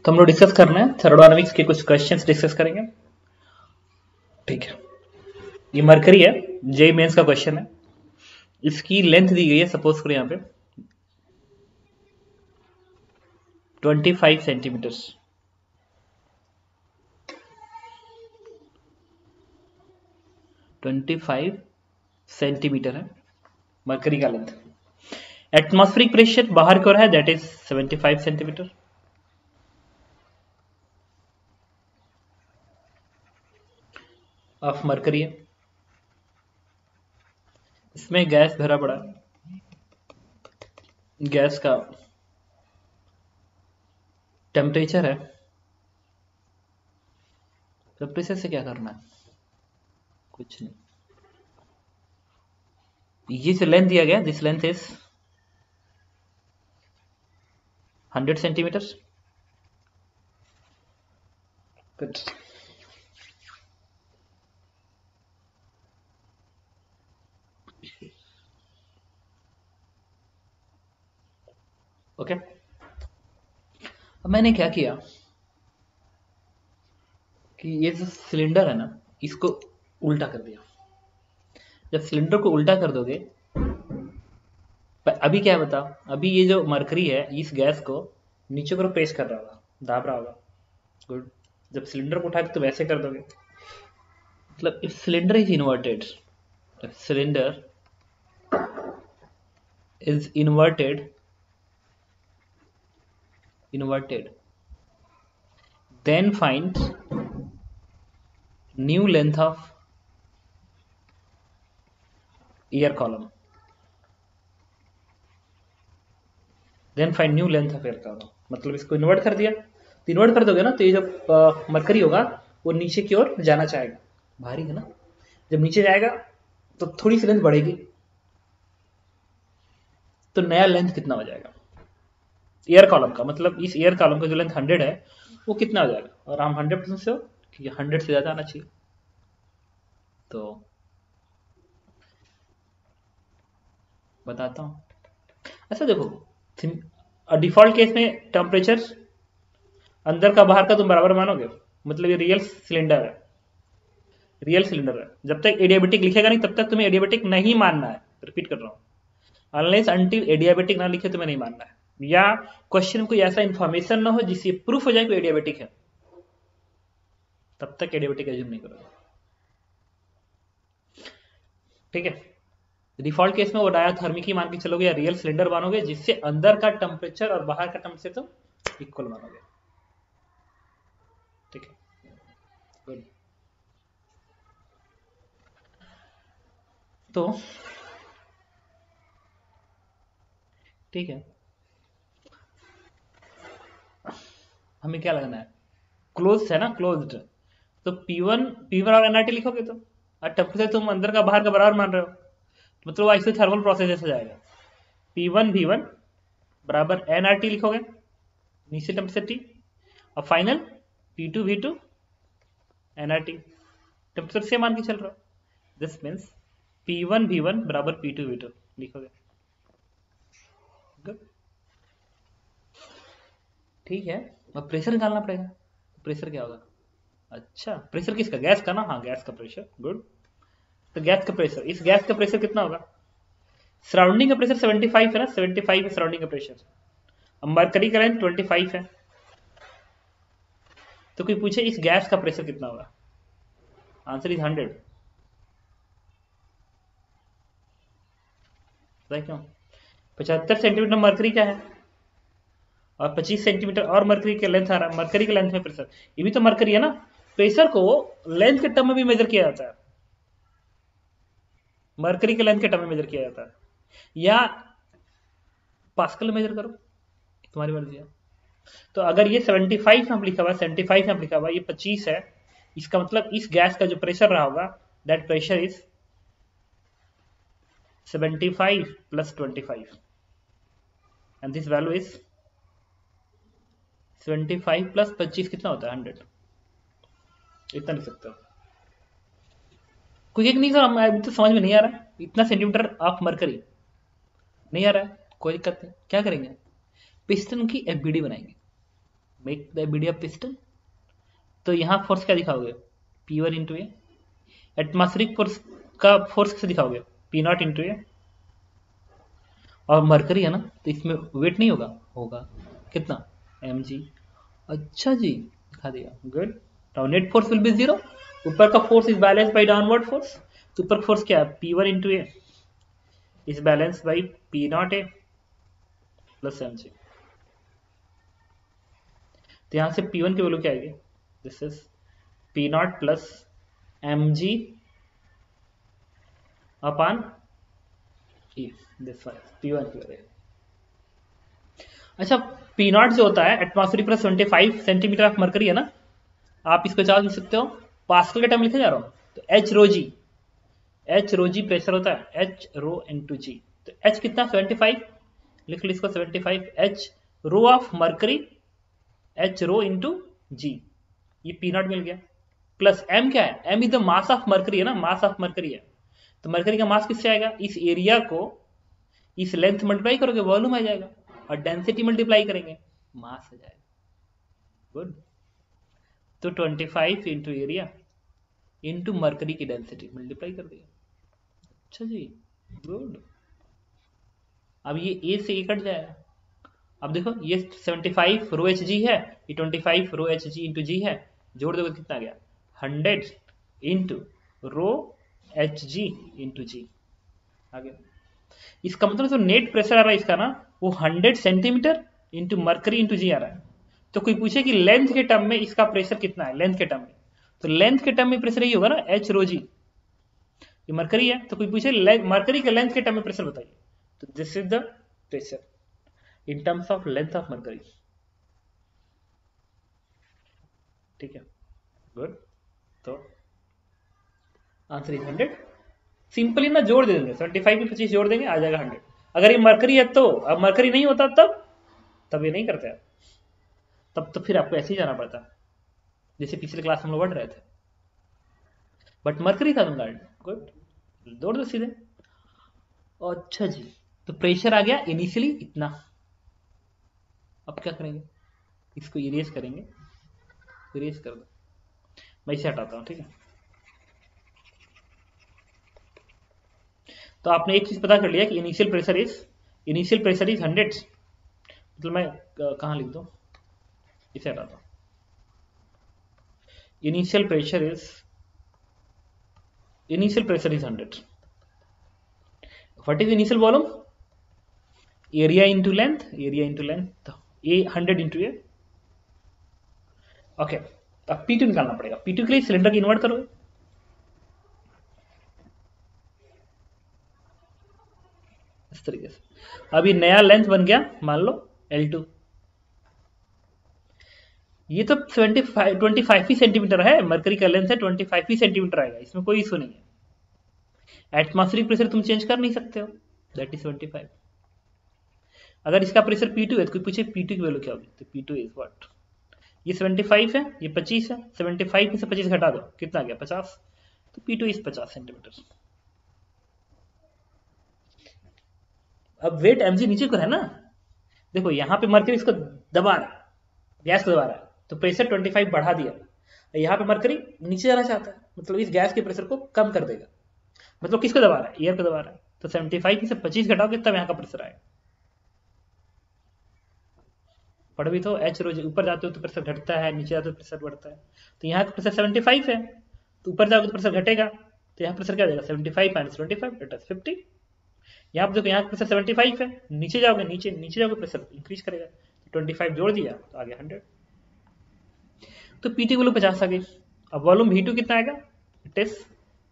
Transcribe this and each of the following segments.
तो हम लोग डिस्कस करना है थर्मोडायनामिक्स के कुछ क्वेश्चंस डिस्कस करेंगे। ठीक है, ये मरकरी है, जेईई मेंस का क्वेश्चन है। इसकी लेंथ दी गई है, सपोज करो यहाँ पे 25 सेंटीमीटर्स। 25 सेंटीमीटर है मरकरी का लेंथ। एटमॉस्फेरिक प्रेशर बाहर की ओर है, that is 75 centimetre. Of mercury है, इसमें गैस भरा पड़ा है। गैस का टेम्परेचर है, टेम्परेचर से क्या करना है, कुछ नहीं। ये जो लेंथ दिया गया, this length is 100 centimetre. Good. Okay, अब मैंने क्या किया कि ये जो सिलेंडर है ना, इसको उल्टा कर दिया। जब सिलेंडर को उल्टा कर दोगे, अभी क्या बता, अभी ये जो मरकरी है इस गैस को नीचे को प्रेस कर रहा होगा, दाब रहा होगा। गुड। जब सिलेंडर को उठा के तो वैसे कर दोगे, मतलब if cylinder is inverted, cylinder is inverted, then find new length of air column, मतलब इसको इन्वर्ट कर दिया। तो इन्वर्ट कर दोगे ना, तो ये जो मरकरी होगा वो नीचे की ओर जाना चाहेगा, भारी है ना, जब नीचे जाएगा तो थोड़ी सी लेंथ बढ़ेगी, तो नया लेंथ कितना हो जाएगा एयर कॉलम का, मतलब इस एयर कॉलम का जो लेंथ 100 है वो कितना हो जाएगा, और हम 100% से हो कि 100 से ज्यादा आना चाहिए। तो बताता हूं, ऐसा देखो, डिफॉल्ट केस में टेम्परेचर अंदर का बाहर का तुम बराबर मानोगे, मतलब ये रियल सिलेंडर है, जब तक एडियाबेटिक लिखेगा नहीं तब तक तुम्हें एडियाबेटिक नहीं मानना है। रिपीट कर रहा हूं, अनलेस अंटिल एडियाबेटिक ना लिखे तुम्हें नहीं मानना है, या क्वेश्चन में कोई ऐसा इंफॉर्मेशन ना हो जिससे प्रूफ हो जाए कि एडियाबेटिक है, तब तक एडियाबेटिक एज्यूम नहीं करोगे। ठीक है, डिफॉल्ट केस में वो डायाथर्मिक ही मान के चलोगे या रियल सिलेंडर मानोगे, जिससे अंदर का टेम्परेचर और बाहर का टेम्परेचर तो इक्वल मानोगे। ठीक है, गुड। तो ठीक है, हमें क्या लगना है, क्लोज है ना, क्लोज्ड, तो P1 और एनआरटी लिखोगे तो, और टेम्परेचर तुम अंदर का बाहर का बराबर मान रहे हो, मतलब ऐसे थर्मल प्रोसेस जैसे जाएगा। P1 V1 बराबर एनआरटी लिखोगे, नीचे टेम्परेचर T, और final P2 V2 NRT, temperature से मान के चल रहा हो। दिस मीन्स P1 V1 बराबर P2 V2 लिखोगे। गुड, ठीक है। अब प्रेशर निकालना पड़ेगा, प्रेशर क्या होगा, अच्छा प्रेशर किसका, गैस का ना, हाँ गैस का प्रेशर। गुड, तो गैस का प्रेशर, इस गैस का प्रेशर कितना होगा, सराउंडिंग का प्रेशर 75 है ना, 75 है सराउंडिंग का प्रेशर, अब मरकरी का लेंथ 25 है, तो कोई पूछे इस गैस का प्रेशर कितना होगा, आंसर इज 100। क्यों, 75 सेंटीमीटर मरकरी का है और 25 सेंटीमीटर और मरकरी का लेंथ आ रहा है, मरकरी के लेंथ में प्रेशर, ये भी तो मरकरी है ना, प्रेशर को लेंथ के टर्म में भी मेजर किया जाता है, मरकरी के लेंथ के टर्म में मेजर किया जाता है, या पास्कल में मेजर करो, तुम्हारी मर्जी है। तो अगर ये 75 में लिखा हुआ है, 75 में लिखा हुआ है, ये 25 है, इसका मतलब इस गैस का जो प्रेशर रहा होगा, that pressure is 75 plus 25 and this value is 75 plus 25 कितना होता है, 100। इतना लिख सकते हो, कोई एक नहीं सर, अभी तो समझ में नहीं आ रहा है, इतना सेंटीमीटर ऑफ मरकरी नहीं आ रहा है, कोई दिक्कत नहीं, क्या करेंगे, पिस्टन की एफबीडी बनाएंगे। Make the media piston. तो यहाँ फोर्स क्या दिखाओगे, P1 इंटू ए। एटमॉस्फेरिक फोर्स का फोर्स कैसे दिखाओगे, P0 इंटू ए। और मरकरी है ना, तो इसमें वेट नहीं होगा, होगा कितना, mg। अच्छा जी, दिखा दिया, good. Now net force will be zero, ऊपर का force is balance bye downward force, तो ऊपर फोर्स क्या है, P1 into A is balance by P0 A plus mg। तो यहां से P1 की वैल्यू क्या आएगी, this is P0 plus mg upon E, this one P1 की वैल्यू। अच्छा, P0 जो होता है atmospheric pressure 25 centimetre of mercury है ना, आप इसको चार्ज लिख सकते हो, पास्कल के टर्म लिखे जा रहा हूं, तो एच रो जी प्रेशर होता है, एच रो इंटू जी। तो एच कितना 75, लिख लो इसको 75 H rho of mercury, H rho into g, ये P0 मिल गया। प्लस एम क्या है, M is the mass of mercury है ना, मास ऑफ मरकरी है, तो मरकरी का मास किससे आएगा, इस एरिया को इस लेंथ मल्टीप्लाई करोगे वॉल्यूम आ जाएगा, और डेंसिटी मल्टीप्लाई करेंगे मास आ जाएगा, गुड। तो 25 इंटू एरिया इंटू मरकरी की डेंसिटी मल्टीप्लाई कर दिया, अच्छा जी, गुड। अब ये ए से ए कट जाएगा, अब देखो ये 75 रो एच जी है, ये 25 रो एच जी इंटू जी है, जोड़ दोगे कितना गया 100 into rho H g into g आ गया। इसका मतलब जो नेट प्रेशर आ रहा है इसका ना, वो 100 centimetre into mercury into g आ रहा है। तो कोई पूछे कि लेंथ के टर्म में इसका प्रेशर कितना है, लेंथ के टर्म में, तो लेंथ के टर्म में प्रेशर यही होगा ना, एच रो जी। ये मरकरी है, तो कोई पूछे मरकरी के लेंथ के टर्म में प्रेशर बताइए, तो this is the pressure in terms of length of mercury, ठीक है, गुड। तो आंसर इज 100, सिंपली ना जोड़ दे देंगे, 75 में 25 जोड़ देंगे आ जाएगा 100। अगर ये मरकरी है तो, अब मरकरी नहीं होता तब ये नहीं करते आप, तब तो फिर आपको ऐसे ही जाना पड़ता, जैसे पिछले क्लास हम लोग बढ़ रहे थे, बट मरकरी था तुम गार्ड, गुड, दौड़ दो सीधे। अच्छा जी, तो प्रेशर आ गया इनिशियली इतना, अब क्या करेंगे, इसको इरेज करेंगे, इरेज कर दो, मैं इसे हटाता हूं, ठीक है। तो आपने एक चीज पता कर लिया कि इनिशियल प्रेशर इज 100, मतलब मैं कहां लिख दूं, इसे हटाता हूं, initial pressure is 100। What is initial volume, area into length, तो ये 100 इंटू ए, ओके। अब P2 निकालना पड़ेगा, P2 के लिए सिलेंडर की इन्वर्ट करोगे, इस तरीके से। अब ये नया लेंथ बन गया, मान लो L2, ये तो 25 ही सेंटीमीटर है, मरकरी का लेंथ है 25 ही सेंटीमीटर आएगा, इसमें कोई इशू नहीं है। एटमॉस्फेरिक प्रेशर तुम चेंज कर नहीं सकते हो, दैट इज 25। अगर इसका प्रेशर P2 है तो कोई पूछे P2 की वैल्यू क्या होगी, तो P2 इज व्हाट, ये 75 है, ये 25 है, 75 में से 25 घटा दो कितना आ गया 50, तो P2 इज 50 सेंटीमीटर। अब वेट mg नीचे को है ना, देखो यहाँ पे मरकरी इसको दबा रहा है, गैस को दबा रहा है, तो प्रेशर 25 बढ़ा दिया, यहाँ पे मरकरी नीचे जाना चाहता है, मतलब इस गैस के प्रेशर को कम कर देगा, मतलब किसको दबा रहा है, एयर को दबा रहा है, तो 75 में से 25 घटाओगे तब यहाँ का प्रेशर आएगा। पढ़ भी तो, एच रोज ऊपर जाते हो तो प्रेशर घटता है, नीचे जाते हो प्रेशर बढ़ता है, तो यहाँ का प्रेशर 75 है, तो ऊपर जाओगे तो प्रेशर घटेगा, तो यहाँ प्रेशर क्या देगा 75 माइनस 25 दैट इज 50। यहाँ पे देखो यहाँ प्रेशर 75 है, नीचे जाओगे प्रेशर इंक्रीज करेगा, 25 जोड़ दिया तो आ गया 100, तो P2 वैल्यू 50 आ गई। अब वॉल्यूम V2 कितना आएगा, it is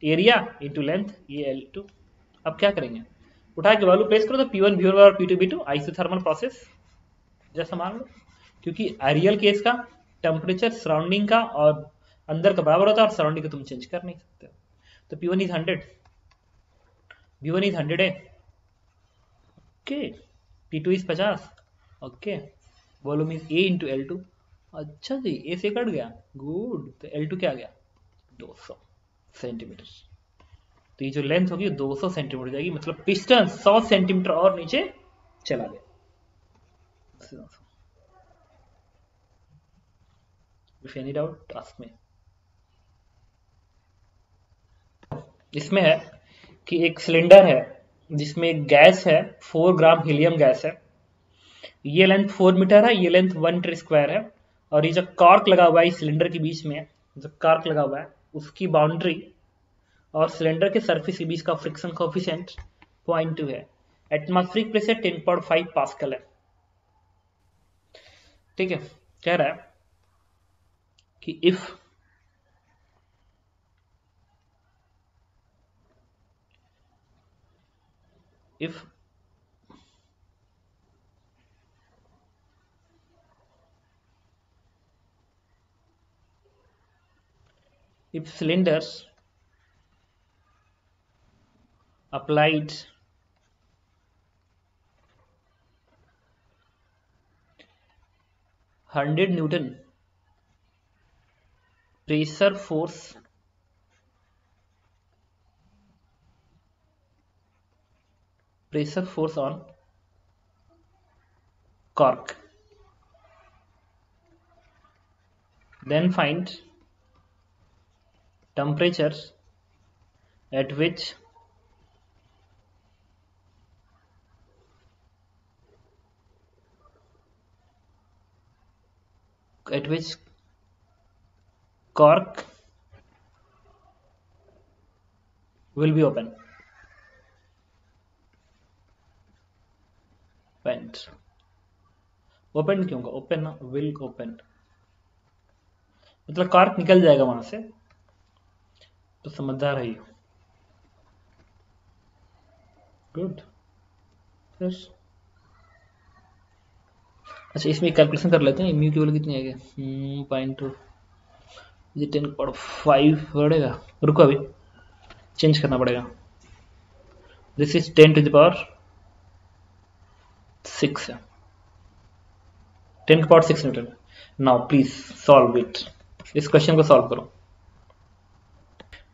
area into length, ये L2। अब क्या करेंगे, उठा के वैल्यू प्लेस करो, तो P1 V1 और P2 V2 आइसोथर्मल प्रोसेस जैसा मान लो, क्योंकि रियल केस का टेम्परेचर सराउंडिंग का और अंदर का बराबर होता है, और सराउंडिंग का तुम चेंज कर नहीं सकते, तो P1 इज 100, V1 इज 100 है, okay, P2 is 50, okay, volume is A into L2, अच्छा जी, ए से कट गया, गुड, तो L2 क्या आ गया 200 सेंटीमीटर, तो ये जो लेंथ होगी 200 सेंटीमीटर जाएगी, मतलब पिस्टन 100 सेंटीमीटर और नीचे चला गया। If any doubt ask me. इसमें है कि एक सिलेंडर है जिसमें एक गैस है, 4 ग्राम हीलियम गैस है। ये लेंथ 4 मीटर है, ये लेंथ 1 मीटर स्क्वायर है। और ये जो कॉर्क लगा हुआ है इस सिलेंडर के बीच में, जो कॉर्क लगा हुआ है उसकी बाउंड्री और सिलेंडर के सरफेस के बीच का फ्रिक्शन कोफिशिएंट 0.2 है। एटमॉस्फेरिक प्रेशर 10.5 पास्कल है। ठीक है, कह रहा है कि if cylinders applied Newton pressure force on cork, then find temperature at which cork will be opened. Open क्यों होगा? ओपन ना, विल ओपन मतलब कॉर्क निकल जाएगा वहां से। तो समझदार है। गुड। अच्छा, इसमें कैलकुलेशन कर लेते हैं। म्यू की वैल्यू कितनी आएगी? 0.2 ये 10.5 बढ़ेगा। रुको, अभी चेंज करना पड़ेगा। This is 10 to the power 6 है, 10.6 newton. Now please solve it. इस क्वेश्चन को सॉल्व करो।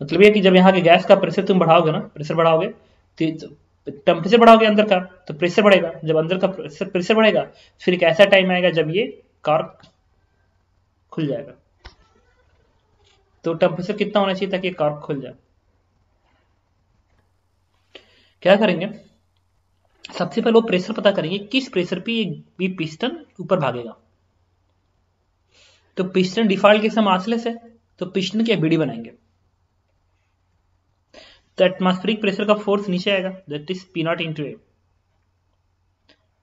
मतलब ये कि जब यहाँ के गैस का प्रेशर तुम बढ़ाओगे ना, प्रेशर बढ़ाओगे तो टेम्परेचर बढ़ाओगे अंदर का, तो प्रेशर बढ़ेगा। जब अंदर का प्रेशर बढ़ेगा फिर एक ऐसा टाइम आएगा जब ये कॉर्क खुल जाएगा। तो टेम्परेचर कितना होना चाहिए ताकि कॉर्क खुल जाए? क्या करेंगे, सबसे पहले वो प्रेशर पता करेंगे किस प्रेशर पे ये पिस्टन ऊपर भागेगा। तो पिस्टन डिफॉल्ट के मासलेस है, तो पिस्टन की बीडी बनाएंगे। तो एटमॉस्फेरिक प्रेशर का फोर्स नीचे आएगा, that is P naught into A,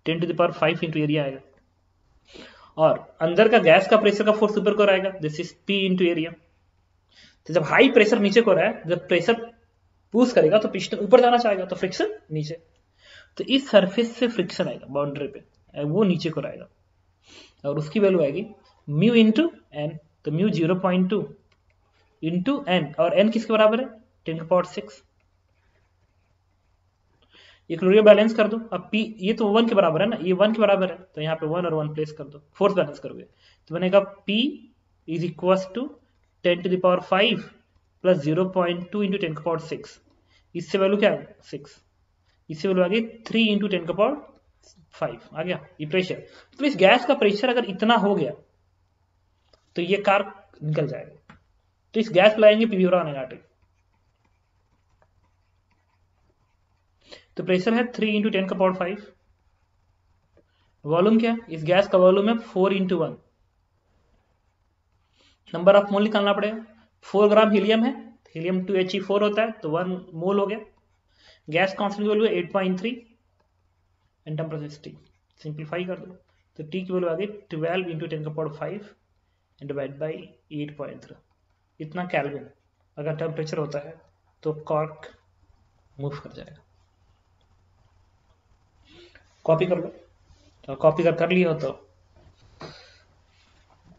10 to the power 5 into area आएगा। और अंदर का गैस का प्रेशर का फोर्स ऊपर को आएगा, this is P into area. तो जब हाई प्रेशर नीचे को रहा है, जब प्रेशर पुश करेगा तो पिस्टन ऊपर जाना चाहेगा, तो फ्रिक्शन नीचे। तो इस सरफेस से फ्रिक्शन आएगा बाउंड्री पे, वो नीचे को रहेगा और उसकी वैल्यू आएगी म्यू इंटू एन। तो म्यू 0.2 इंटू एन, और एन किसके बराबर है? 10.6। इक्विलिब्रियम बैलेंस कर दो। अब पी ये तो 1 के बराबर है ना, ये 1 के बराबर है, तो यहाँ पे 1 और 1 प्लेस कर दो, फोर्स बैलेंस करोगे तो बनेगा P is equal to 10 to the power 5 plus 0.2 into 10 का पावर 6। इससे वैल्यू क्या है? 6। इससे वैल्यू आ गई 3 इंटू 10 का पावर 5 आ गया ये प्रेशर। तो इस गैस का प्रेशर अगर इतना हो गया तो ये कॉर्क निकल जाएगा। तो इस गैस को लाएंगे पीवी और एनआरटी। तो प्रेशर है 3 इंटू 10 का पावर 5। वॉल्यूम क्या है? इस गैस का वॉल्यूम है 4 इंटू 1। नंबर ऑफ मोल निकालना पड़ेगा। 4 ग्राम हीलियम है, हीलियम 2He4 होता है, तो 1 मोल हो गया। गैस कांस्टेंट वैल्यू है 8.3 एंड टेम्परेचर T। सिंप्लीफाई कर दो तो T की वैल्यू आ गई 12 इंटू 10 का पावर 5 एंड डिवाइड बाई 8.3। इतना केल्विन अगर टेम्परेचर होता है तो कॉर्क मूव कर जाएगा। कॉपी कर लो, तो कॉपी कर लिया हो तो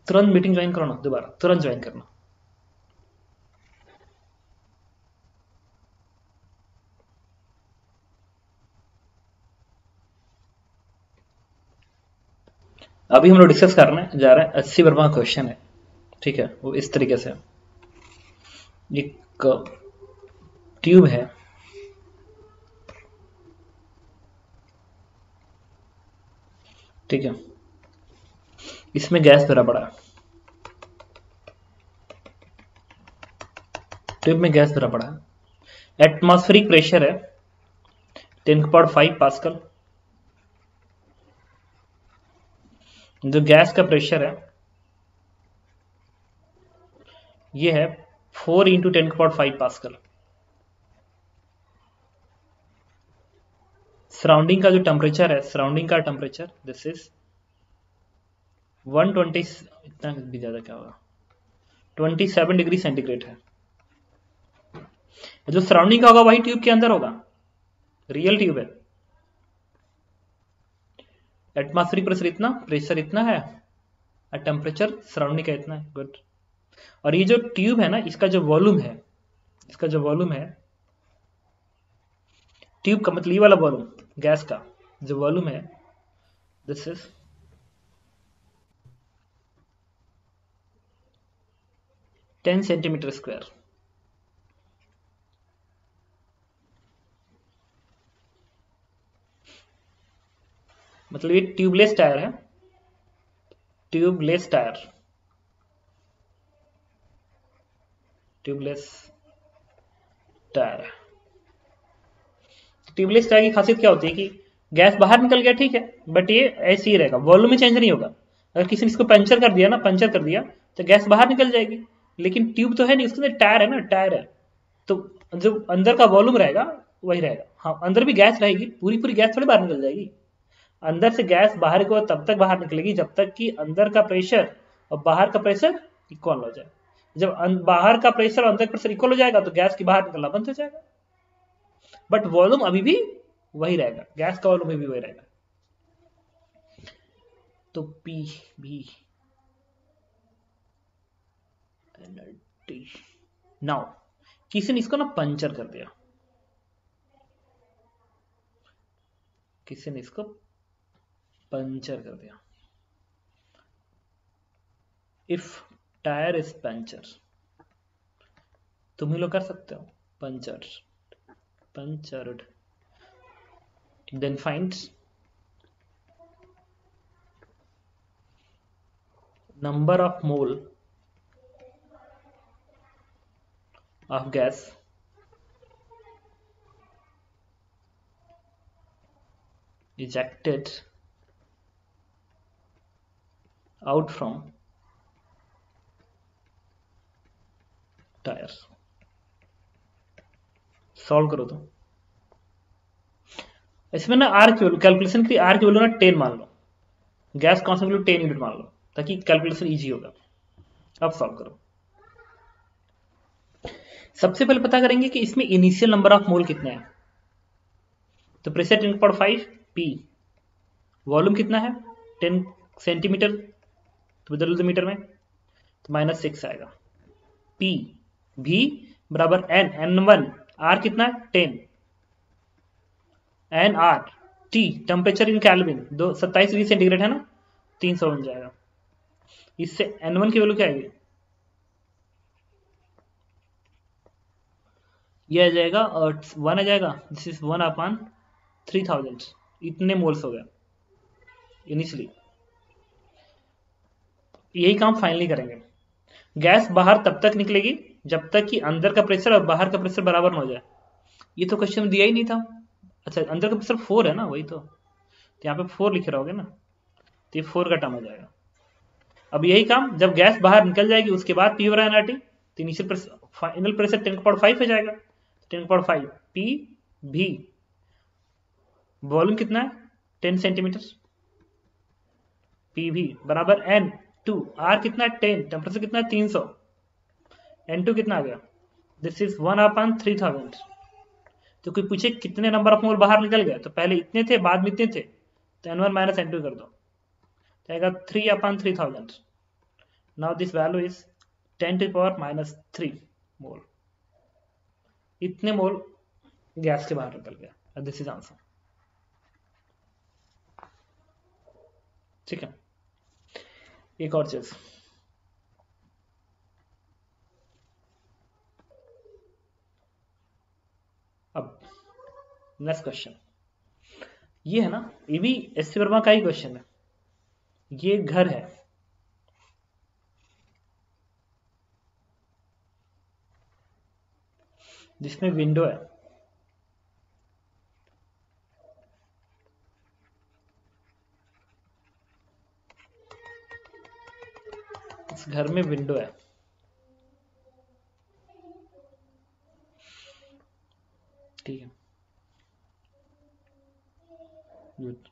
तुरंत मीटिंग ज्वाइन करो ना, दोबारा तुरंत ज्वाइन करना। अभी हम लोग डिस्कस करने जा रहे हैं 80 वर्मा क्वेश्चन है। ठीक है, वो इस तरीके से एक ट्यूब है, ठीक है, इसमें गैस भरा पड़ा है। ट्यूब में गैस भरा पड़ा है, एटमॉस्फेरिक प्रेशर है 10⁵ पास्कल, जो गैस का प्रेशर है ये है 4 × 10⁵ पास्कल। सराउंडिंग का जो टेम्परेचर है, सराउंडिंग का टेम्परेचर दिस इज 120, इतना भी ज्यादा क्या होगा, 27 डिग्री सेंटीग्रेड है। जो सराउंडिंग का होगा वही ट्यूब के अंदर होगा, रियल ट्यूब है। एटमॉस्फेरिक प्रेशर इतना है, और टेम्परेचर सराउंडिंग का इतना है। गुड। और ये जो ट्यूब है ना, इसका जो वॉल्यूम है, ट्यूब का मतलब ये वाला वॉल्यूम, गैस का जो वॉल्यूम है दिस इज 10 सेंटीमीटर स्क्वायर। मतलब ये ट्यूबलेस टायर है, ट्यूबलेस टायर है। ट्यूबलेस टायर की खासियत क्या होती है कि गैस बाहर निकल गया ठीक है, बट ये ऐसे ही रहेगा, वॉल्यूम में चेंज नहीं होगा। अगर किसी ने इसको पंचर कर दिया तो गैस बाहर निकल जाएगी, लेकिन ट्यूब तो है नहीं, उसके अंदर टायर है, तो जो अंदर का वॉल्यूम रहेगा वही रहेगा। हाँ, अंदर भी गैस रहेगी, पूरी गैस थोड़ी बाहर निकल जाएगी। अंदर से गैस बाहर को तब तक बाहर निकलेगी जब तक कि अंदर का प्रेशर और बाहर का प्रेशर इक्वल हो जाए। जब बाहर का प्रेशर और अंदर का प्रेशर इक्वल हो जाएगा तो गैस की बाहर निकलना बंद हो जाएगा, बट वॉल्यूम अभी भी वही रहेगा, गैस का वॉल्यूम भी वही रहेगा। तो पी भी एनर्जी। नाउ किसी ने इसको ना पंचर कर दिया, इफ टायर इज पंचर, तुम ही लोग कर सकते हो, punctured, then finds number of mole of gas ejected out from tires। Solve करो तो इसमें ना आर की कैलकुलेशन की आर की वैल्यू ना 10 मान लो, गैस कांस्टेंट वैल्यू 10 यूनिट मान लो, ताकि कैलकुलेशन इजी होगा। अब सॉल्व करो। सबसे पहले पता करेंगे कि इसमें इनिशियल नंबर ऑफ मोल कितने हैं। तो प्रेशर 10⁵ पी, वॉल्यूम कितना है 10 सेंटीमीटर, तो बदल दो मीटर में, तो -6 आएगा। पी भी बराबर n1, आर कितना है 10, n R T temperature in kelvin 27 degree centigrade है ना, 300 बन जाएगा। इससे n1 की वैल्यू क्या आएगी, ये आ जाएगा 1 आ जाएगा, दिस इज 1/3000, इतने मोल्स हो गया इनिशियली। यही काम फाइनली करेंगे। गैस बाहर तब तक निकलेगी जब तक कि अंदर का प्रेशर और बाहर का प्रेशर बराबर न हो जाए। ये तो क्वेश्चन में दिया ही नहीं था। अच्छा, अंदर का प्रेशर 4 है ना, वही तो यहाँ पे 4 लिखे रहोगे ना, तो ये 4 का टर्म हो जाएगा। अब यही काम जब गैस बाहर निकल जाएगी उसके बाद पी बराबर एनआरटी, तो इनिशियल प्रेशर फाइनल प्रेशर 10⁵ हो जाएगा। 10⁵ पी भी, वॉल्यूम कितना है 10 सेंटीमीटर, पी भी बराबर n2, आर कितना है 10, टेम्परेचर कितना है 300, n2 कितना आ गया, दिस इज 1/3000। तो कोई पूछे कितने नंबर ऑफ मोल बाहर निकल गए, तो पहले इतने थे बाद में इतने थे, तो n1 - n2 कर दो, जाएगा 3/3000। नाउ दिस वैल्यू इज 10⁻³ मोल। इतने मोल गैस के बाहर निकल गया। This is answer. ठीक है, एक और चीज, अब नेक्स्ट क्वेश्चन ये है ना, ये भी एससी वर्मा का ही क्वेश्चन है। ये घर है, जिसमें विंडो है, इस घर में विंडो है, ठीक है, गुड।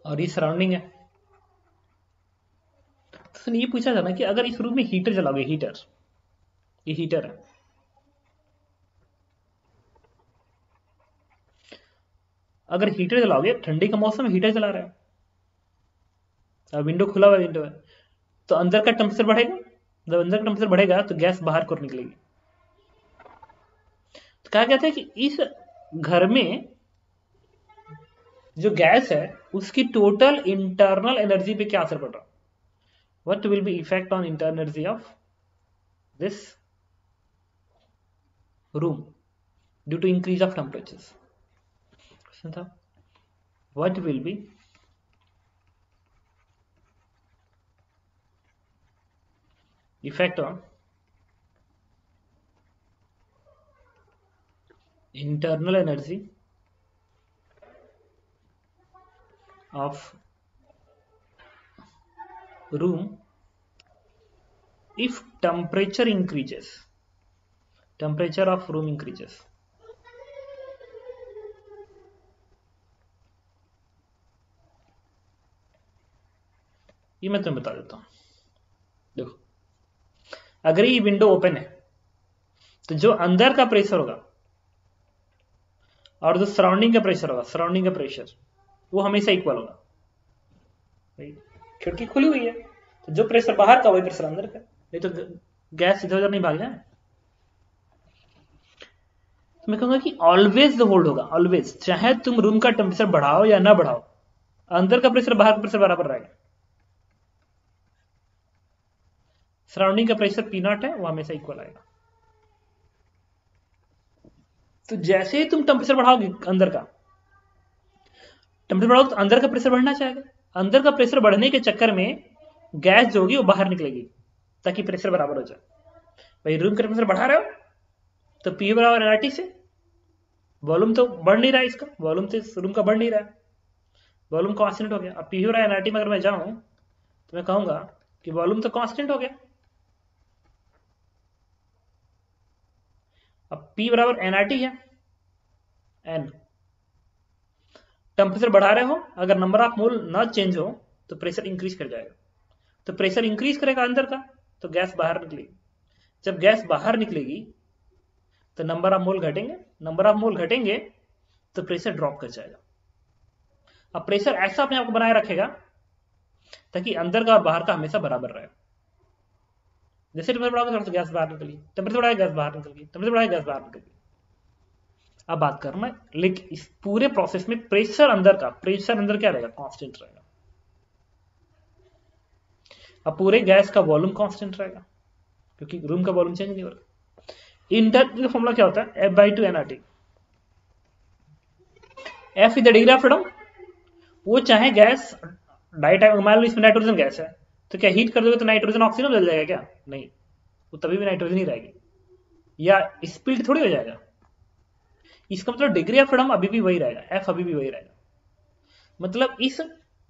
और ये सराउंडिंग है। तो ये पूछा था ना कि अगर इस रूम में हीटर चलाओगे, हीटर, ये हीटर है, अगर हीटर चलाओगे, ठंडी का मौसम में हीटर चला रहे हो, अब विंडो खुला हुआ विंडो है, तो अंदर का टेम्परेचर बढ़ेगा, जब अंदर का टेम्परेचर बढ़ेगा तो गैस बाहर को निकलेगी। तो कहा कहता है कि इस घर में जो गैस है उसकी टोटल इंटरनल एनर्जी पे क्या असर पड़ रहा है, what will be effect on internal energy of this room due to increase of temperature. Question था what will be effect on internal energy of room if temperature increases, temperature of room increases। ये मैं तुम्हें बता देता हूं। देखो, अगर ये विंडो ओपन है तो जो अंदर का प्रेशर होगा और जो सराउंडिंग का प्रेशर होगा, सराउंडिंग का प्रेशर वो हमेशा इक्वल होगा। खिड़की खुली हुई है तो जो प्रेशर बाहर का वही प्रेशर अंदर का, नहीं तो गैस इधर उधर नहीं भाग जाए। तो मैं कहूंगा कि ऑलवेज होल्ड होगा, ऑलवेज, चाहे तुम रूम का टेम्परेचर बढ़ाओ या ना बढ़ाओ, अंदर का प्रेशर बाहर का प्रेशर बराबर रहेगा। सराउंडिंग का प्रेशर पी नॉट है, वो हमेशा इक्वल आएगा। तो जैसे ही तुम टेम्परेचर बढ़ाओगे, अंदर का टेम्परेचर बढ़ाओगे तो अंदर का प्रेशर बढ़ना चाहेगा, अंदर का प्रेशर बढ़ने के चक्कर में गैस जो होगी वो बाहर निकलेगी ताकि प्रेशर बराबर हो जाए। भाई रूम का टेम्परेचर बढ़ा रहे हो तो पी बराबर एनआरटी से, वॉल्यूम तो बढ़ नहीं रहा है, इसका वॉल्यूम तो रूम का बढ़ नहीं रहा है, वॉल्यूम कांस्टेंट हो गया। अब पी बराबर एनआरटी में अगर मैं जाऊं तो मैं कहूंगा कि वॉल्यूम तो कांस्टेंट हो गया। अब पी बराबर एनआरटी है, एन टेम्परेचर बढ़ा रहे हो, अगर नंबर ऑफ मोल ना चेंज हो तो प्रेशर इंक्रीज कर जाएगा, तो प्रेशर इंक्रीज करेगा अंदर का तो गैस बाहर निकलेगी। जब गैस बाहर निकलेगी तो नंबर ऑफ मोल घटेंगे, नंबर ऑफ मोल घटेंगे तो प्रेशर ड्रॉप कर जाएगा। अब प्रेशर ऐसा अपने आप को बनाए रखेगा ताकि अंदर का और बाहर का हमेशा बराबर रहे। जैसे टेम्परेचर बढ़ाओगे थोड़ा सा गैस बाहर निकली, टेम्परेचर बढ़ाया गैस बाहर निकल गई, टेम्परेचर बढ़ाया गैस बाहर निकल गई। अब बात करना है, लेकिन इस पूरे प्रोसेस में प्रेशर अंदर क्या रहेगा, कांस्टेंट रहेगा। अब पूरे गैस का वॉल्यूम कांस्टेंट रहेगा क्योंकि रूम का वॉल्यूम चेंज नहीं हो रहा। इंटरनल फॉर्मूला क्या होता है, F by two NRT. F is the degree of freedom, वो चाहे गैस डाई टाइप, मान लो इसमें नाइट्रोजन गैस है तो क्या हीट कर दोगे तो नाइट्रोजन ऑक्सीजन बदल जाएगा क्या, नहीं, वो तभी भी नाइट्रोजन ही रहेगी, या स्प्लिट थोड़ी हो जाएगा। इसका मतलब डिग्री ऑफ फ्रीडम अभी भी वही रहेगा, एफ अभी भी वही रहेगा। मतलब इस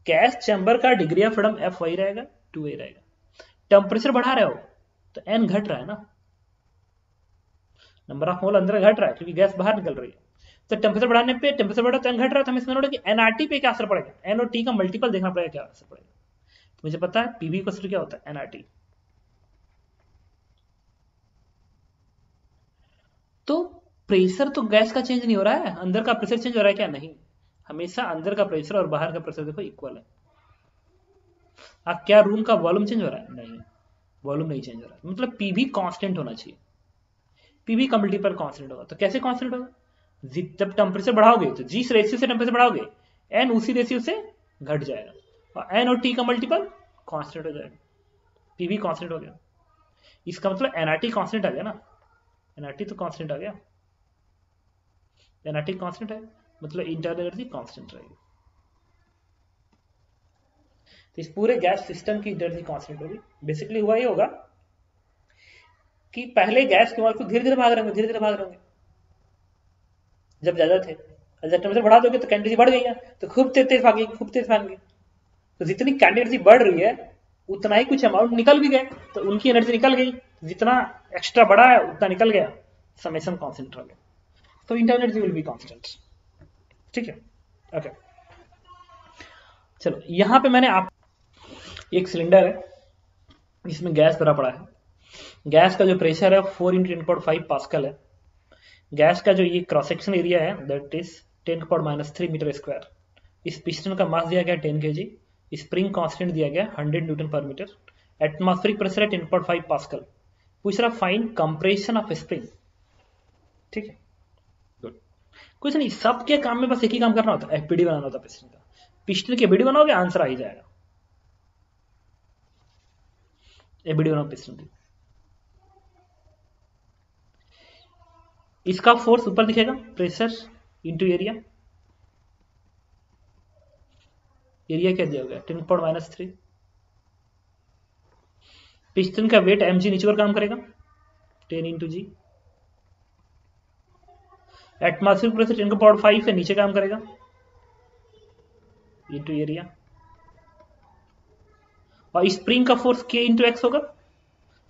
गैस चैम्बर का डिग्री ऑफ फ्रीडम एफ वही रहेगा, 2 वही रहेगा। टेम्परेचर बढ़ा रहे हो तो एन घट रहा है ना, नंबर ऑफ मोल अंदर घट रहा है क्योंकि गैस बाहर निकल रही है। तो टेम्परेचर बढ़ाने पे टेम्परेचर बढ़ा तो एन घट रहा है, तो हमें समझ कि एनआरटी पे क्या असर पड़ेगा, एन और टी का मल्टीपल देखना पड़ेगा क्या असर पड़ेगा। तो मुझे पता है पीवी का क्या होता है, एनआरटी। तो प्रेशर तो गैस का चेंज नहीं हो रहा है, अंदर का प्रेशर चेंज हो रहा है क्या, नहीं, हमेशा अंदर का प्रेशर और बाहर का प्रेशर देखो इक्वल है। अब क्या रूम का वॉल्यूम चेंज हो रहा है, नहीं, वॉल्यूम नहीं चेंज हो रहा है, मतलब पीवी कांस्टेंट होना चाहिए। पीवी का मल्टीपल कांस्टेंट होगा, तो कैसे कांस्टेंट होगा, जब टेम्परेचर बढ़ाओगे तो जिस रेशियो से टेम्परेचर बढ़ाओगे एन उसी रेशियो से घट जाएगा, और एन और टी का मल्टीपल कांस्टेंट हो जाएगा, पीवी कांस्टेंट हो गया। इसका मतलब एनआरटी कांस्टेंट आ गया ना, एनआरटी तो कांस्टेंट आ गया, एनआरटी कांस्टेंट है, मतलब इंटरनल एनर्जी कांस्टेंट रहेगी। तो इस पूरे गैस सिस्टम की एनर्जी कांस्टेंट होगी। बेसिकली हुआ ये होगा कि पहले गैस के मॉलिक्यूल धीरे धीरे भाग रहे होंगे, धीरे धीरे भाग रहे होंगे जब ज्यादा थे। जब टेम्परेचर बढ़ा दोगे तो कैंडिडेट बढ़ गई है, तो खूब तेज तेज भागेगी, खूब तेज भागेंगे। तो जितनी कैंडिडेट बढ़ रही है उतना ही कुछ अमाउंट निकल भी गए, तो उनकी एनर्जी निकल गई, जितना एक्स्ट्रा बढ़ा है उतना निकल गया, समेशन कांस्टेंट हो गया। तो internal energy will be constant. ठीक है, ओके। चलो यहां पे मैंने आप एक सिलेंडर है, इसमें गैस भरा पड़ा है। गैस का जो प्रेशर है 4 × 10⁵ पास्कल है। गैस का जो ये क्रॉस सेक्शन एरिया है दैट इज 10⁻³ मीटर स्क्वायर। इस पिस्टन का मास दिया गया 10 kg, स्प्रिंग कांस्टेंट दिया गया 100 न्यूटन पर मीटर, एटमॉस्फेरिक प्रेशर है 10.5 पास्कल। पूछ रहा फाइन कंप्रेशन ऑफ स्प्रिंग। ठीक है, गुड। कुछ नहीं, सबके काम में बस एक ही काम करना होता है, एपीडी बनाना होता है पिस्टन का। पिस्टन की एपीडी बनाओगे आंसर आ ही जाएगा। एपीडी बनाओ पिस्टन की, इसका फोर्स ऊपर दिखेगा, प्रेशर इंटू एरिया। एरिया क्या दिया गया 10⁻³ पिस्टन का वेट mg नीचे पर काम करेगा 10 × g। एटमॉस्फेरिक प्रेशर 10⁻5 है, नीचे काम करेगा इंटू एरिया। और स्प्रिंग का फोर्स k × x होगा।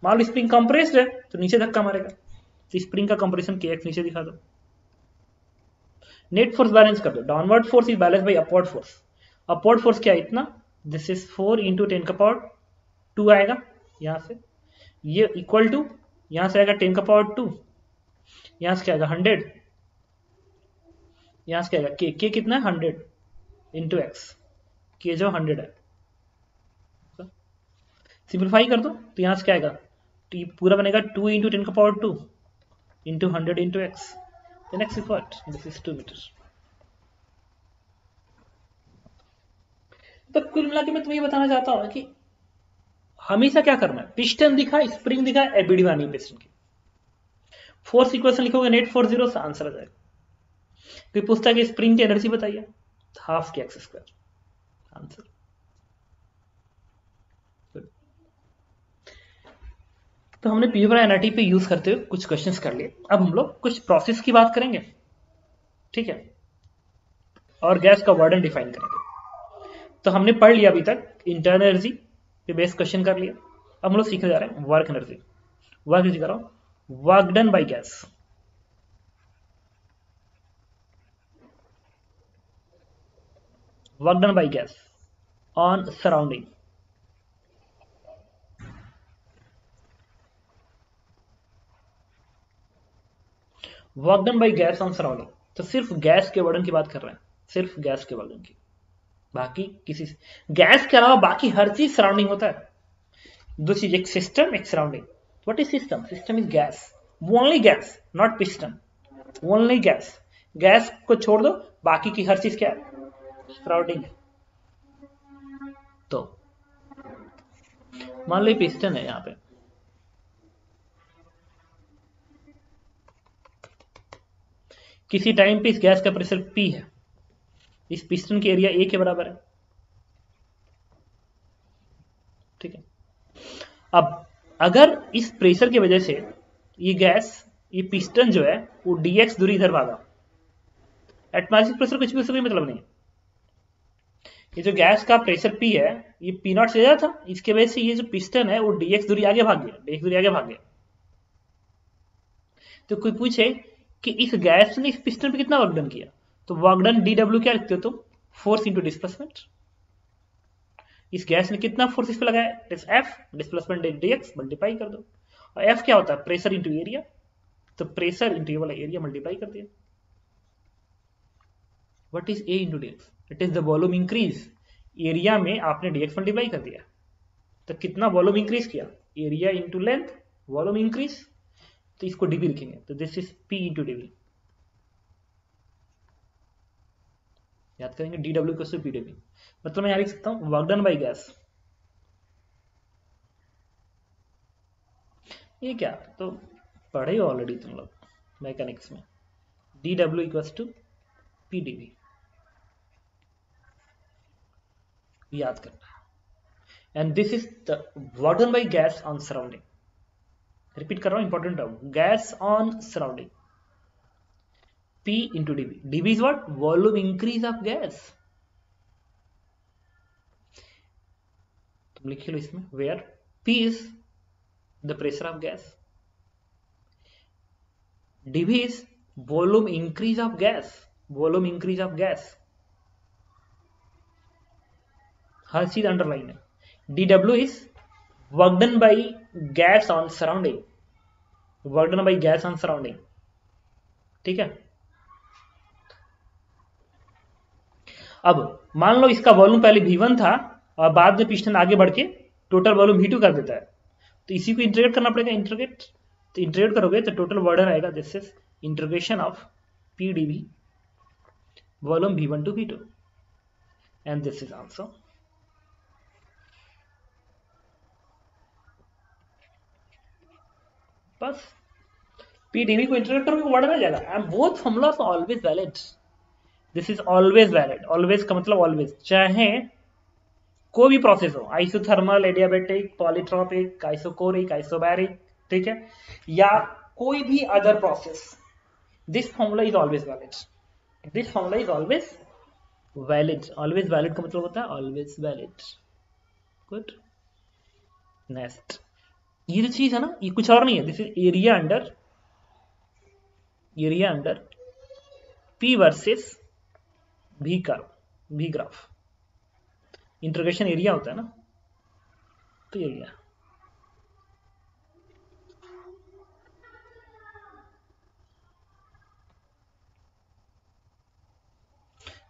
मान लो स्प्रिंग कंप्रेस्ड है तो नीचे धक्का मारेगा, तो स्प्रिंग का कंप्रेशन kx नीचे दिखा दो। नेट फोर्स बैलेंस कर दो, downward force is balance bye upward force. Upward force क्या है इतना, दिस इज 4 × 10⁻² आएगा यहां से, ये इक्वल टू यहां से आएगा 10⁻², यहां से क्या आएगा 100, यहां से क्या आएगा k कितना है 100 × x, k जो 100 है। सिंप्लीफाई कर दो तो यहां से क्या आएगा, t पूरा बनेगा 2 × 10⁻² × 100 × x, then x is what, this is 2 metre. तो कुल मिला के मैं तुम्हें बताना चाहता हूं कि हमेशा क्या करना है, पिस्टन दिखा, स्प्रिंग दिखा, एबीडी बनानी है पिस्टन की। फोर्स इक्वेशन लिखोगे नेट फोर्स 0 से आंसर आ जाएगा। कोई पूछता है कि स्प्रिंग की एनर्जी बताइए, हाफ के x², आंसर। तो हमने पी और एनआरटी पे यूज करते हुए कुछ क्वेश्चंस कर लिए। अब हम लोग कुछ प्रोसेस की बात करेंगे, ठीक है, और गैस का वर्डन डिफाइन करेंगे। तो हमने पढ़ लिया अभी तक इंटरनल एनर्जी पे बेस्ड क्वेश्चन कर लिया। अब हम लोग सीखने जा रहे हैं वर्क एनर्जी। वर्क एनर्जी करो, work done by gas. Work done by gas on surrounding. Work done by gas on surrounding, तो सिर्फ गैस के वर्डन की बात कर रहे हैं, सिर्फ गैस के वर्डन की। बाकी किसी गैस के अलावा बाकी हर चीज सराउंडिंग होता है। दो चीज, एक सिस्टम एक surrounding. What is system? System is gas, only gas, not piston, only gas. Gas को छोड़ दो, बाकी की हर चीज क्या है, सराउंडिंग है। तो मान लो पिस्टन है, यहां पे किसी टाइम पे इस गैस का प्रेशर P है, इस पिस्टन की एरिया A के बराबर है, ठीक है। अब अगर इस प्रेशर की वजह से ये गैस, ये पिस्टन जो है वो dx दूरी इधर भागा, एटमॉस्फेरिक प्रेशर कुछ भी उससे कोई मतलब नहीं। ये जो गैस का प्रेशर P है, ये P0 से ज्यादा था, इसके वजह से ये जो पिस्टन है वो dx दूरी आगे भाग गया, dx दूरी आगे भाग गया। तो कोई पूछे कि इस गैस ने इस पिस्टन पे कितना वर्क डन किया, तो वर्क डन dw क्या लिखते हो तुम, फोर्स इंटू डिस्प्लेसमेंट। इस गैस ने कितना फोर्स इस पे लगाया, F, डिस्प्लेसमेंट dx, मल्टीप्लाई कर दो। और F क्या होता है, प्रेशर इंटू एरिया, तो प्रेशर इंटू ये वाला एरिया मल्टीप्लाई कर दिया। What is A into dx? It is the volume increase. Area में आपने dx मल्टीप्लाई कर दिया, तो कितना वॉल्यूम इंक्रीज किया, area into length, volume increase, तो इसको dv लिखेंगे, तो this is P into dv। याद करेंगे dw को पी dv, मतलब मैं यहां लिख सकता हूं वर्क डन बाय गैस। ये क्या, तो पढ़े हो ऑलरेडी तुम लोग मैकेनिक्स में, d W equals to P d V, याद करना। And this is the work done by gas on surrounding, repeat कर रहा हूं, इंपॉर्टेंट है, gas on surrounding, P into dV. dV is what? Volume increase of gas. तुम लिख लो इसमें, where P is the pressure of gas, dV is volume increase of gas, volume increase of gas, हर चीज underline है। dW is work done by gas on surrounding, work done by gas on surrounding, ठीक है। अब मान लो इसका volume पहले V1 था और बाद में पिस्टन आगे बढ़ के टोटल वॉल्यूम V2 कर देता है, तो इसी को इंटीग्रेट करना पड़ेगा, इंटीग्रेट, तो इंटीग्रेट करोगे तो टोटल वर्डन आएगा, this is integration of P dV volume V1 to V2 and this is answer. बस P dV को इंटीग्रेट करोगे वर्डन आ जाएगा, and both formulas are always valid, this is always valid, always का मतलब always, चाहे कोई भी प्रोसेस हो, isothermal, adiabatic, polytropic, isochoric, isobaric, ठीक है, या कोई भी other process, this formula is always valid, this formula is always valid, always valid का मतलब होता है ऑलवेज वैलिड। गुड, नेक्स्ट, ये जो चीज है ना, ये कुछ और नहीं है, this is area under P versus V curve, V graph, integration area होता है ना, तो एरिया,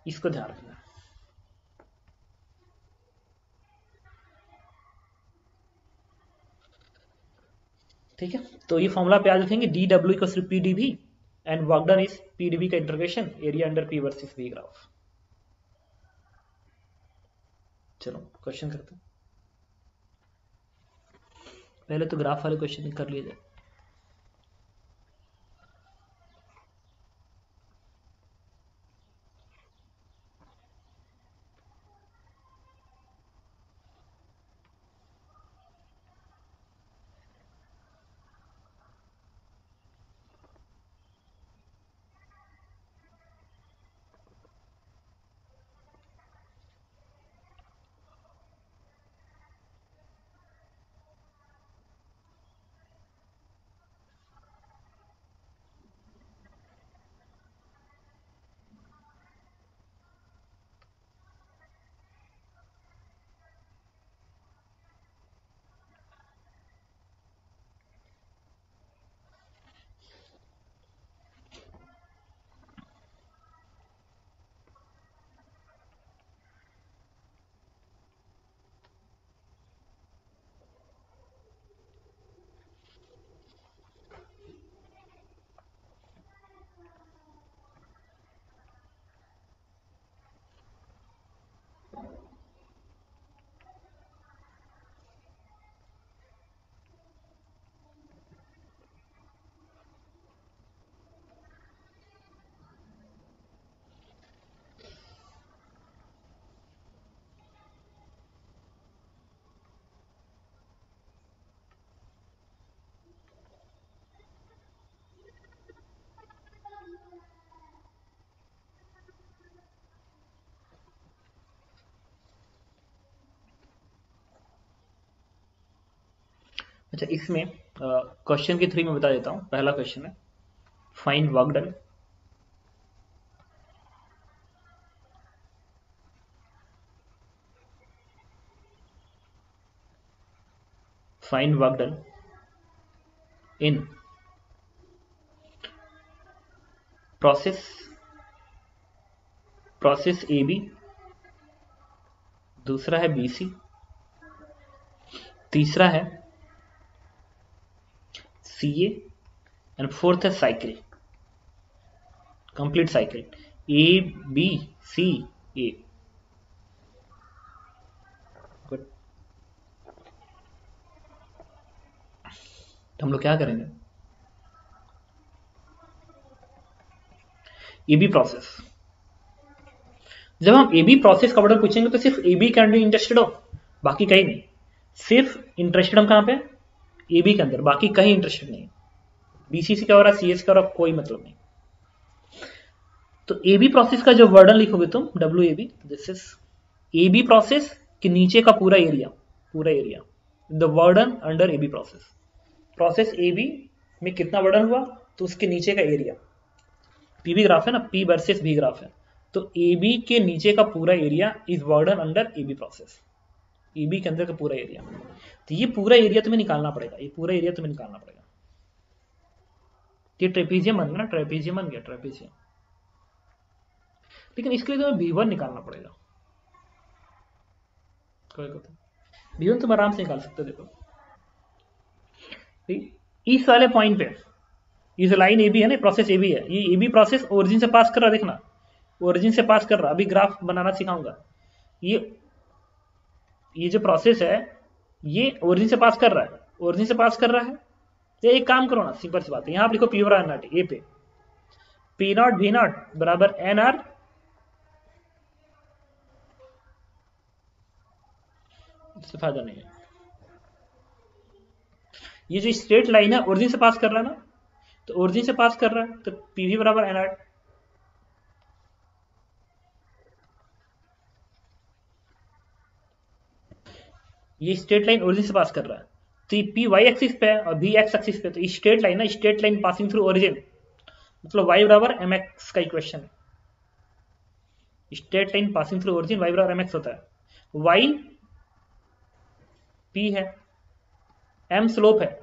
इसको ध्यान रखना। ठीक है, तो ये फॉर्मूला पे याद रखेंगे, D W equals to P D V and work done is P D V का integration area under P versus V graph. चलो क्वेश्चन करते हैं, पहले तो ग्राफ वाले क्वेश्चन कर लिए जाए। अच्छा, इसमें क्वेश्चन के थ्रू मैं बता देता हूं। पहला क्वेश्चन है, find work done, find work done in process A B, दूसरा है बी सी, तीसरा है सी ए, एंड फोर्थ है cycle, complete cycle A B C A. Good, हम लोग क्या करेंगे, एबी प्रोसेस। जब हम एबी प्रोसेस का ऑर्डर पूछेंगे तो सिर्फ एबी के अंदर इंटरेस्टेड हो, बाकी कहीं नहीं। सिर्फ इंटरेस्टेड हम कहां पे, एबी के अंदर, बाकी कहीं इंटरेस्टेड नहीं। बीसी से क्या हो रहा है, सीएस का हो रहा, कोई मतलब नहीं। तो एबी प्रोसेस का जो वर्डन लिखोगे तुम, W AB, this is AB process के नीचे का पूरा एरिया, पूरा area, the work done under AB process. Process AB में कितना वर्डन हुआ, तो उसके नीचे का एरिया, पीवी ग्राफ है ना, पी वर्सेस बी ग्राफ है, तो एबी के नीचे का पूरा area is work done under AB process, AB के अंदर का पूरा एरिया। तो ये पूरा एरिया तुम्हें निकालना पड़ेगा, ये पूरा एरिया तुम्हें निकालना पड़ेगा। ये ट्रेपीजियम बन गया ना, ट्रेपीजियम बन गया, ट्रेपीजियम। लेकिन इसके लिए तुम्हें V1 निकालना पड़ेगा। V1 तुम आराम से निकाल सकते हो। देखो इस वाले पॉइंट पे ये जो लाइन AB है ना, प्रोसेस AB है, ये AB प्रोसेस ओरिजिन से पास कर रहा है, देखना ओरिजिन से पास कर रहा है। अभी ग्राफ बनाना सिखाऊंगा। ये जो प्रोसेस है ये ओरिजिन से पास कर रहा है, ओरिजिन से पास कर रहा है। तो एक काम करो ना, सिंपल सी बात है, यहां आप लिखो P और R ए पे, P नॉट V नॉट बराबर NR, इससे फायदा नहीं है। ये जो स्ट्रेट लाइन है ओरिजिन से पास कर रहा है ना, तो ओरिजिन से पास कर रहा है तो पीवी बराबर एनआर। ये स्ट्रेट लाइन ओरिजिन से पास कर रहा है, तो ये पी वाई एक्सिस पे है और बी एक्स एक्सिस पे, तो स्ट्रेट लाइन ना, straight line passing through origin, मतलब वाई बराबर एम एक्स का इक्वेशन है। Straight line passing through origin Y बराबर एम एक्स होता है। वाई पी है, एम स्लोप है,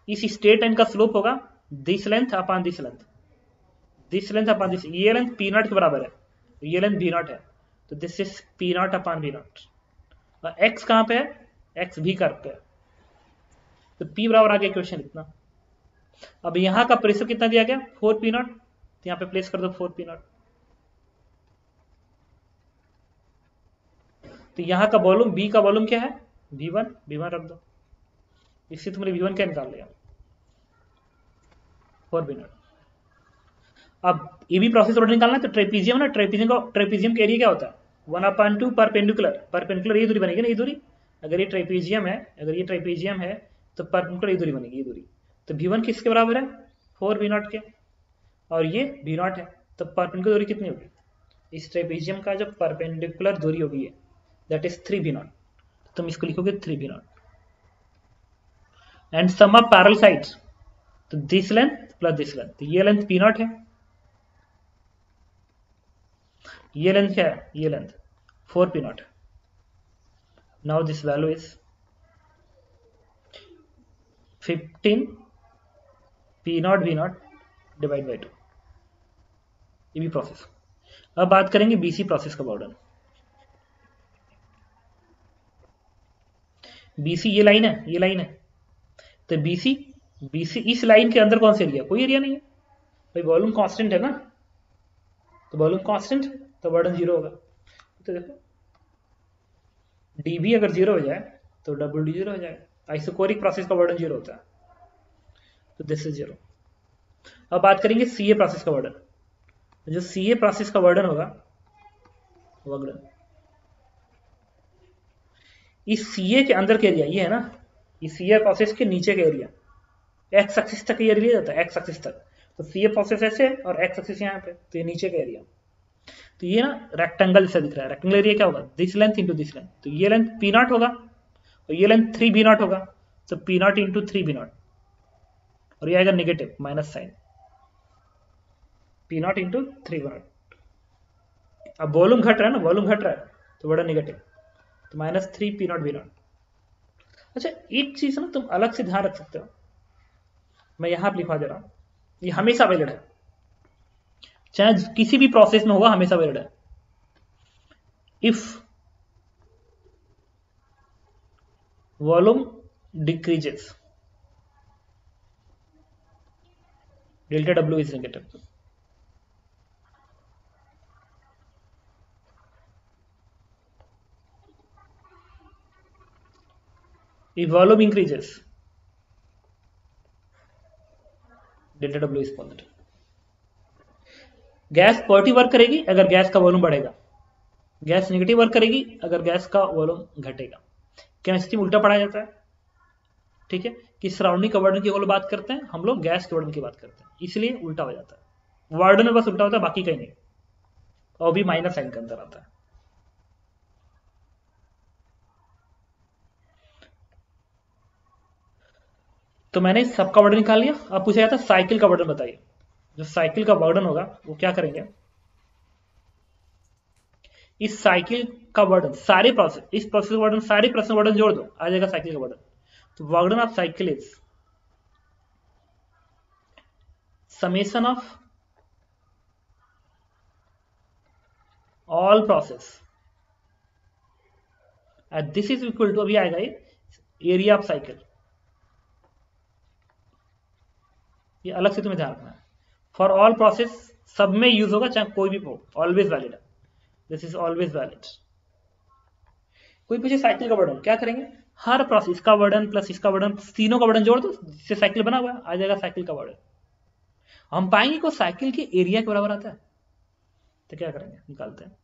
इस स्ट्रेट लाइन का स्लोप होगा this length upon this length, this length upon this, ये लेंथ पी नॉट के बराबर है, ये लेंथ बी नॉट है, तो this is P naught upon B naught. और एक्स कहां पे है, एक्स भी कर्व पे है, तो पी बराबर आ गया इक्वेशन इतना। अब यहां का प्रेशर कितना दिया गया, 4 पी नॉट, तो यहां पे प्लेस कर दो 4 पी नॉट। तो यहां का वॉल्यूम, बी का वॉल्यूम क्या है, V1, V1 रख दो, इससे तुमने V1 क्या निकाल लिया, 4 पी नॉट। अब एबी प्रोसेस ऑर्डर निकालना है, तो ट्रेपीजियम ना, ट्रेपीजियम का एरिया क्या होता है, 1/2 परपेंडिकुलर, परपेंडिकुलर ये दूरी बनेगी ना, ये दूरी, अगर ये ट्रेपीजियम है, अगर ये ट्रेपीजियम है तो परपेंडिकुलर ये दूरी बनेगी, ये दूरी। तो V1 किसके बराबर है, 4 V0 के, और ये V0 है, तो परपेंडिकुलर दूरी कितनी होगी, इस ट्रेपीजियम का जो परपेंडिकुलर दूरी होगी दैट इज 3 V0, तुम इसको लिखोगे 3 V0। And sum of parallel sides, तो this length plus this length, तो ये लेंथ P0 है, ये लेंथ क्या है, ये length 4 P0। Now this value is 15 P0 V0 divide by 2, ये भी प्रोसेस। अब बात करेंगे BC प्रोसेस का बॉर्डर। BC ये लाइन है, ये लाइन है, तो BC इस लाइन के अंदर कौन सा एरिया, कोई एरिया नहीं है भाई, वॉल्यूम कांस्टेंट है ना, तो वॉल्यूम कांस्टेंट तो बर्डन 0 होगा। तो देखो dB अगर 0 हो जाए तो WD 0 हो जाएगा, आइसोकोरिक प्रोसेस का बर्डन 0 होता है, तो दिस इज 0। अब बात करेंगे CA प्रोसेस का बर्डन। जो CA प्रोसेस का बर्डन होगा, इस CA के अंदर का एरिया ये है ना, इस CA प्रोसेस के नीचे का एरिया, एक्स एक्सिस तक ये एरिया जाता है, एक्स एक्सिस तक, तो CA प्रोसेस ऐसे और एक्स एक्सिस यहाँ पे, तो ये नीचे का एरिया। तो ये ना रेक्टेंगल से दिख रहा है, रेक्टेंगल एरिया क्या होगा, this length into this length, तो ये लेंथ P0 होगा और ये लेंथ 3 B0 होगा, तो P0 इंटू 3 B0, और ये आएगा negative minus sign, P0 into 3 B0। अब वॉल्यूम घट रहा है ना, वॉल्यूम घट रहा है तो बड़ा नेगेटिव, तो -3 P0 B0। अच्छा एक चीज ना तुम अलग से ध्यान रख सकते हो, मैं यहां पर लिखवा दे रहा हूं, ये हमेशा वैलिड है, चाहे किसी भी प्रोसेस में होगा, हमेशा वैलिड है। If volume decreases, delta W is negative. If volume increases, delta W is positive. Gas positive work करेगी अगर गैस का वॉल्यूम बढ़ेगा, गैस नेगेटिव वर्क करेगी अगर गैस का वॉल्यूम घटेगा। केमिस्ट्री में उल्टा पढ़ाया जाता है, ठीक है, कि सराउंडिंग का वर्डन की बात करते हैं, हम लोग गैस के वर्डन की बात करते हैं, इसलिए उल्टा हो जाता है। वर्डन में बस उल्टा होता है, बाकी कहीं नहीं, और भी माइनस साइन के अंदर आता है। तो मैंने इस सबका वर्डन निकाल लिया। अब पूछा जाता है साइकिल का वर्डन बताइए। जो साइकिल का वर्डन होगा वो क्या करेंगे, इस साइकिल का वर्डन सारे प्रोसेस, इस प्रोसेस का वर्डन सारे प्रोसेस का वर्डन जोड़ दो, आ जाएगा साइकिल का वर्डन। तो work done of cycle is summation of all process and this is equal to, अभी आएगा ये एरिया ऑफ साइकिल। ये अलग से तुम्हें ध्यान रखना है। फॉर ऑल प्रोसेस, सब में यूज होगा, चाहे कोई भी हो, ऑलवेज वैलिड है, दिस इज ऑलवेज वैलिड। कोई पूछे साइकिल का वर्डन, क्या करेंगे, हर प्रोसेस का वर्डन प्लस इसका वर्डन, तीनों का वर्डन जोड़ दो, जिससे साइकिल बना हुआ है, आ जाएगा साइकिल का वर्डन। हम पाएंगे को साइकिल के एरिया के बराबर आता है, तो क्या करेंगे, निकालते हैं।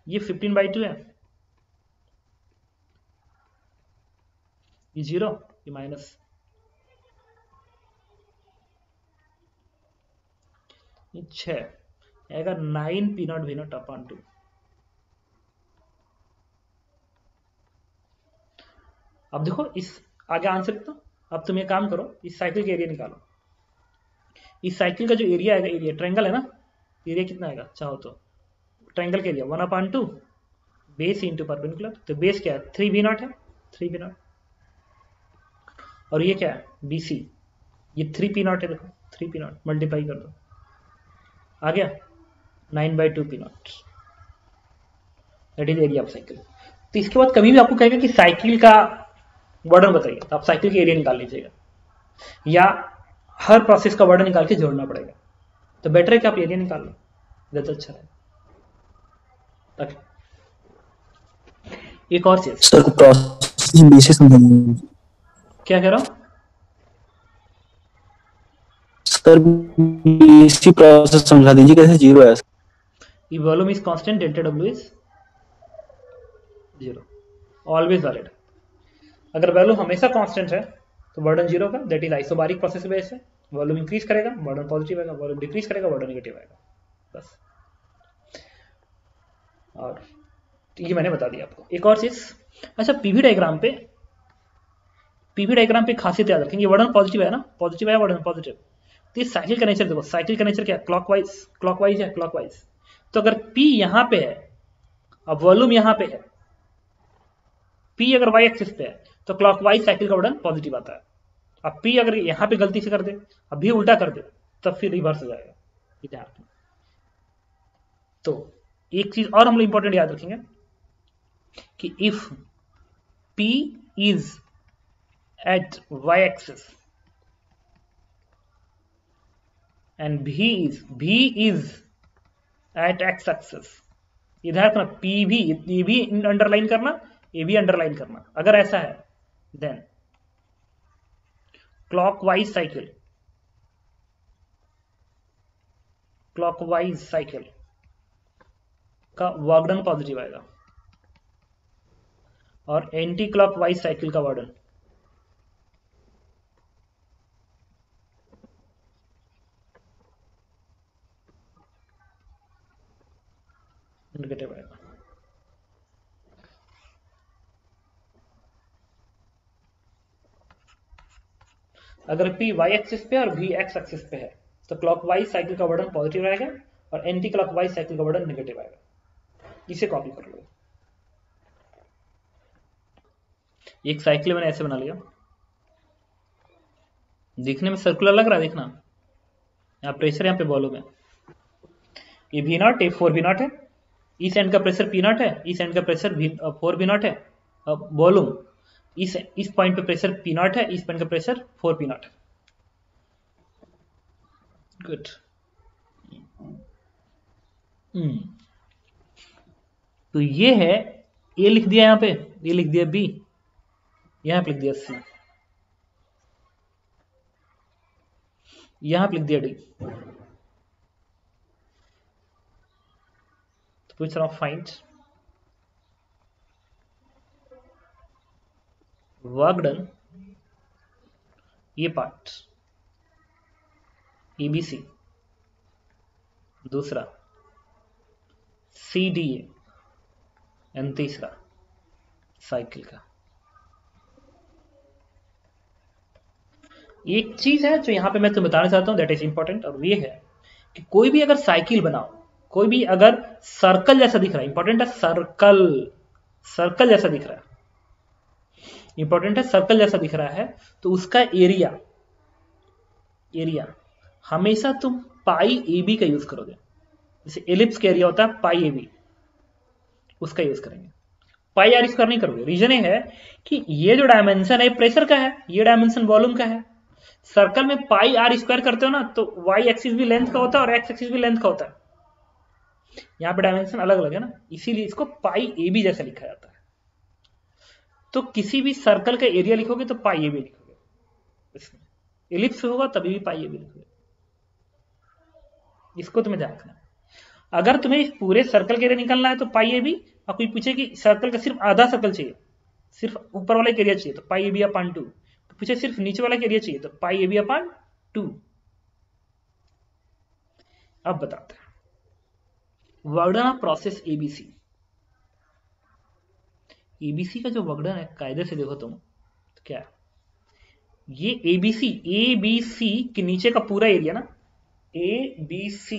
ये 15/2 है, ये 0, ये माइनस, ये 6 आएगा 9 P0 V0 अपॉन 2। अब देखो इस आगे आंसर लिखता हूं। अब तुम ये काम करो, इस साइकिल का एरिया निकालो। इस साइकिल का जो एरिया आएगा, एरिया ट्रायंगल है ना, एरिया कितना आएगा चाहो तो, ट्रायंगल का एरिया 1/2 बेस इंटू परपेंडिकुलर। तो बेस क्या है, 3V0 है, 3V0, और ये क्या है BC, ये 3P0 है, देखो 3P0 मल्टीप्लाई कर दो, आ गया 9/2 P0, that is area of cycle. तो इसके बाद कभी भी आपको कहेगा कि साइकिल का वर्डन बताइए, तो आप साइकिल के एरिया निकाल लीजिएगा, या हर प्रोसेस का वर्डन निकाल के जोड़ना पड़ेगा। तो बेटर है कि आप एरिया निकाल लो, ज्यादा अच्छा रहेगा। एक और चीज सर को प्रोसेस बीसी समझाइए। क्या कह रहा हूं सर, बीसी प्रोसेस समझा दीजिए, कैसे 0 है। If volume is constant, delta W is 0, always valid। अगर वैल्यू हमेशा कांस्टेंट है तो वर्डन 0 का, that is isobaric process base है। वॉल्यूम इंक्रीज करेगा वर्डन पॉजिटिव आएगा, वॉल्यूम डिक्रीज करेगा वर्डन नेगेटिव आएगा, बस। और ये मैंने बता दिया आपको। एक और चीज, अच्छा पीवी डायग्राम पे खासियत याद रखेंगे, वर्डन पॉजिटिव है ना, पॉजिटिव है वर्डन पॉजिटिव। तो इस साइकिल का नेचर देखो, साइकिल का नेचर क्या है, क्लॉकवाइज है, क्लॉकवाइज। तो अगर P यहां पे है, अब वॉल्यूम यहां पे है, P अगर y एक्सिस पे है तो क्लॉकवाइज साइकिल का वर्डन पॉजिटिव आता है। अब P अगर यहां पे गलती से कर दे, अब भी उल्टा कर दे, तब फिर रिवर्स हो जाएगा, ये ध्यान रखना। तो एक चीज और हम लोग इंपॉर्टेंट याद रखेंगे कि if P is at y axis and V is at x axis, इधर रखना P भी, ये भी अंडरलाइन करना, ये भी अंडरलाइन करना। अगर ऐसा है देन क्लॉकवाइज साइकिल का वर्डन पॉजिटिव आएगा, और एंटी क्लॉकवाइज साइकिल का वर्डन नेगेटिव आएगा। अगर P y एक्सिस पे और V x एक्सिस पे है तो क्लॉकवाइज साइकिल का वर्डन पॉजिटिव रहेगा, और एंटी क्लॉकवाइज साइकिल का वर्डन नेगेटिव आएगा। इसे कॉपी कर लो। एक साइकिल मैंने ऐसे बना लिया, दिखने में सर्कुलर लग रहा है, देखना यहाँ प्रेशर, यहाँ पे वॉल्यूम है, ये V0, ये 4V0 है, इस एंड का प्रेशर P0 है, इस एंड का प्रेशर 4V0 है, वॉल्यूम इस पॉइंट पे प्रेशर P0 है, इस पॉइंट का प्रेशर 4P0 है। गुड। तो ये है, ए लिख दिया यहाँ पे, ये लिख दिया B, यहाँ पे लिख दिया C। यहां पे लिख दिया डी। तो पूछ रहा हूं फाइंड वर्क डन, ये पार्ट एबीसी, दूसरा सीडीए, एंड तीसरा साइकिल का। एक चीज है जो यहां पे मैं तुम्हें बताना चाहता हूं, दैट इज इंपॉर्टेंट, और ये है कि कोई भी अगर साइकिल बनाओ, कोई भी अगर सर्कल जैसा दिख रहा है, इंपॉर्टेंट है सर्कल, सर्कल जैसा दिख रहा है, इंपॉर्टेंट है सर्कल जैसा दिख रहा है, तो उसका एरिया, एरिया हमेशा तुम पाई ए बी का यूज करोगे। जैसे एलिप्स का एरिया होता है पाई ए बी, उसका यूज करेंगे, पाई आर स्क्वायर नहीं करोगे। रीजन ये है कि ये जो डायमेंशन है प्रेशर का है, ये डायमेंशन वॉल्यूम का है। सर्कल में पाई आर स्क्वायर करते हो ना, तो वाई एक्सिस भी लेंथ का होता है और एक्स एक्सिस भी लेंथ का होता है। यहां पे डायमेंशन अलग अलग है ना, इसीलिए इसको पाई ए बी जैसा लिखा जाता है। तो किसी भी सर्कल का एरिया लिखोगे तो पाई ए बी लिखोगे, इसमें एलिप्स होगा तभी भी पाई ए बी लिखोगे। इसको तुम्हें ध्यान रखना। अगर तुम्हें इस पूरे सर्कल के एरिया निकालना है तो पाई ए बी, और कोई पूछे कि सर्कल का सिर्फ आधा सर्कल चाहिए, सिर्फ ऊपर वाला एरिया चाहिए, तो पाई ए बी अपान 2। तो पूछे सिर्फ नीचे वाला एरिया चाहिए, तो पाई ए बी अपान 2। अब बताते हैं work done of process ABC. ABC का जो वर्कडन है कायदे से देखो तुम, तो क्या है ये एबीसी के नीचे का पूरा एरिया ना, एबीसी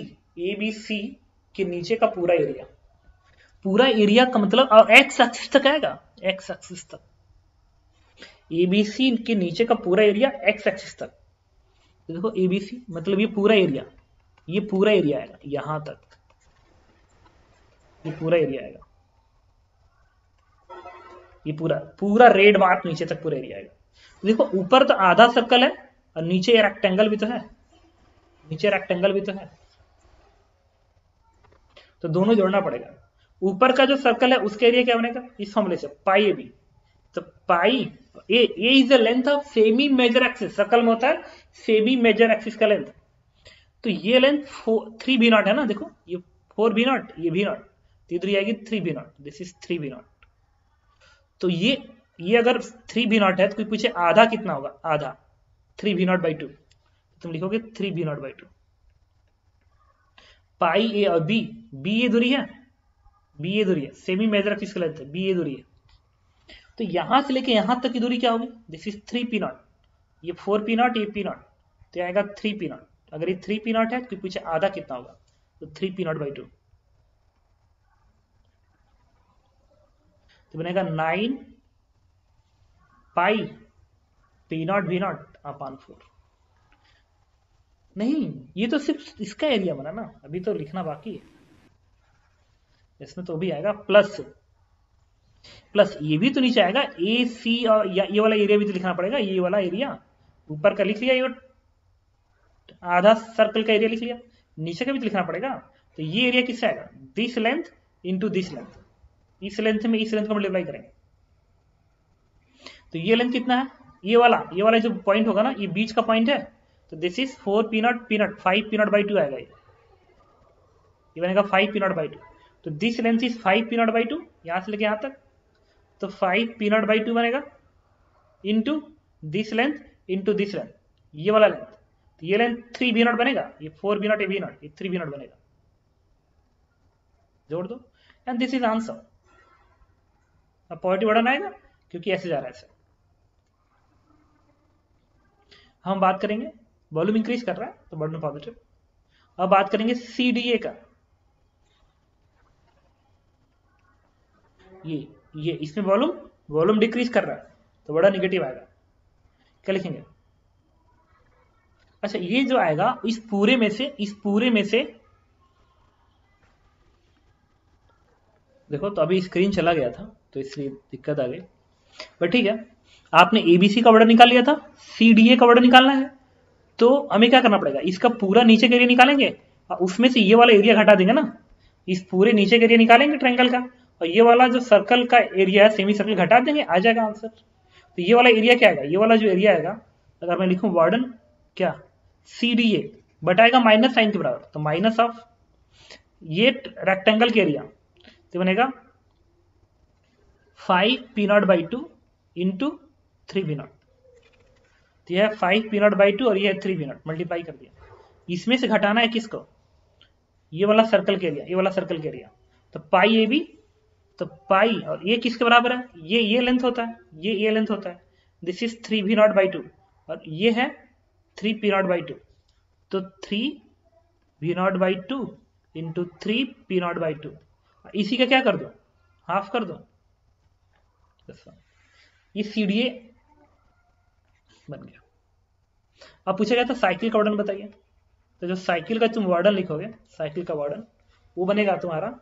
के नीचे का पूरा एरिया, पूरा एरिया का मतलब और एक्स एक्सिस तक आएगा, एक्स एक्सिस तक, एबीसी के नीचे का पूरा एरिया एक्स एक्सिस तक। तो देखो एबीसी मतलब ये पूरा एरिया, ये पूरा एरिया आएगा यहां तक, ये पूरा एरिया आएगा, ये पूरा पूरा रेड मार्क नीचे तक पूरा एरिया आएगा। तो देखो ऊपर तो आधा सर्कल है और नीचे रेक्टेंगल भी तो है, नीचे रेक्टेंगल भी तो है, तो दोनों जोड़ना पड़ेगा। ऊपर का जो सर्कल है उसका एरिया क्या बनेगा, इस फॉर्मूले से पाई ए बी। तो pi A is the length of semi major axis, circle में होता है सेमी मेजर एक्सिस का लेंथ। तो ये लेंथ 3 बी नॉट है ना, देखो ये 4 बी नॉट, ये बी नॉट, तो इधर आएगी 3 B naught, this is 3 B naught. तो ये अगर 3 बी नॉट है तो कोई पूछे आधा कितना होगा, आधा 3 बी नॉट बाई 2, तुम लिखोगे 3 बी नॉट बाई 2। पाई ए और बी, बी ये दूरी है, बी ये दूरी है, सेमी मेजर एक्सिस का लेंथ है, बी ये दूरी है। तो यहां से लेके यहां तक की दूरी क्या होगी, दिस इज 3 पी नॉट, ये 4 पी नॉट, ये पी नॉट, तो आएगा 3 पी नॉट। अगर ये 3 पी नॉट है तो पूछे आधा कितना होगा, तो 3 पी नॉट बाई 2, तो बनेगा 9 पाई पी नॉट वी नॉट अपान 4। नहीं, ये तो सिर्फ इसका एरिया बना ना, अभी तो लिखना बाकी है, इसमें तो भी आएगा प्लस, प्लस ये भी तो नीचे आएगा ए सी, और ये वाला एरिया भी तो लिखना पड़ेगा, ये वाला एरिया ऊपर का लिख लिया, ये आधा सर्कल का एरिया लिख लिया, नीचे का भी तो लिखना पड़ेगा। तो ये एरिया किससे आएगा, this length into this length, इस लेंथ में इस लेंथ को मल्टीप्लाई करेंगे, तो ये लेंथ कितना है, ये वाला जो पॉइंट होगा ना, ये बीच का पॉइंट है, तो this is 4 P not 5 P not by 2 आएगा, ये बनेगा 5 पी नॉट बाई 2। तो this length is 5 P not by 2, यहां से लेके यहां तक, तो 5 पी नॉट बाई 2 बनेगा into this length into this length, ये वाला लेंथ, तो ये लेंथ 3 बी नॉट बनेगा, ये 4 बी नॉट, ये बी नॉट, ये 3 बी नॉट बनेगा, जोड़ दो, एंड दिस इज आंसर। अब पॉजिटिव वर्डन आएगा क्योंकि ऐसे जा रहा है ऐसे। हम बात करेंगे वॉल्यूम इंक्रीज कर रहा है तो वर्डन पॉजिटिव। अब बात करेंगे सीडीए का, ये इसमें वॉल्यूम डिक्रीज कर रहा है तो बड़ा निगेटिव आएगा, क्या लिखेंगे, अच्छा ये जो आएगा इस पूरे में से देखो, तो अभी स्क्रीन चला गया था तो इसलिए दिक्कत आ गई, बट ठीक है, आपने एबीसी का वर्डन निकाल लिया था, सीडीए का वर्डन निकालना है, तो हमें क्या करना पड़ेगा, इसका पूरा नीचे का एरिया निकालेंगे और उसमें से ये वाला एरिया घटा देंगे ना, इस पूरे नीचे का एरिया निकालेंगे ट्रायंगल का, और ये वाला जो सर्कल का एरिया है सेमी सर्कल घटा देंगे, आ जाएगा आंसर। तो ये वाला एरिया क्या आएगा, ये वाला जो एरिया आएगा, अगर मैं लिखूं वार्डन क्या सी डी ए बटाएगा माइनस साइन के बराबर, तो माइनस ऑफ ये रेक्टेंगल के एरिया तो बनेगा 5p0/2 इंटू 3p0। तो यह 5p0/2 और यह 3p0 मल्टीप्लाई कर दिया। इसमें से घटाना है किसको, ये वाला सर्कल के एरिया, ये वाला सर्कल के एरिया। तो पाई ए बी, तो पाई और ये किसके बराबर है, ये लेंथ होता है, ये लेंथ होता है। दिस इज 3v0/2 और ये है 3p0/2। तो 3v0/2 इंटू 3p0/2, इसी का क्या कर दो, हाफ कर दो। ये सीडीए बन गया। अब पूछा गया था साइकिल का वर्डन बताइए, तो जो साइकिल का तुम वर्डन लिखोगे, साइकिल का वर्डन वो बनेगा तुम्हारा,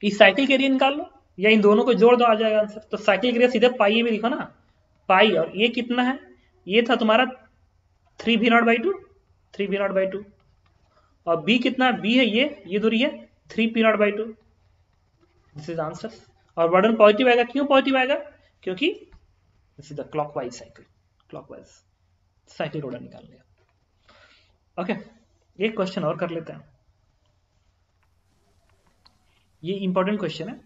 इस साइकिल के एरिया निकाल लो या इन दोनों को जोड़ दो, आ जाएगा आंसर। तो साइकिल के एरिया सीधे पाई में लिखो ना, पाई और ये कितना है, ये था तुम्हारा 3v0/2, 3v0/2 और बी कितना, बी है ये दूरी है 3p0/2। This is answer. और वर्डन पॉजिटिव आएगा, क्यों पॉजिटिव आएगा, क्योंकि this is the clockwise cycle, clockwise cycle work done निकाल लिया। ओके, एक क्वेश्चन और कर लेते हैं, ये इंपॉर्टेंट क्वेश्चन है।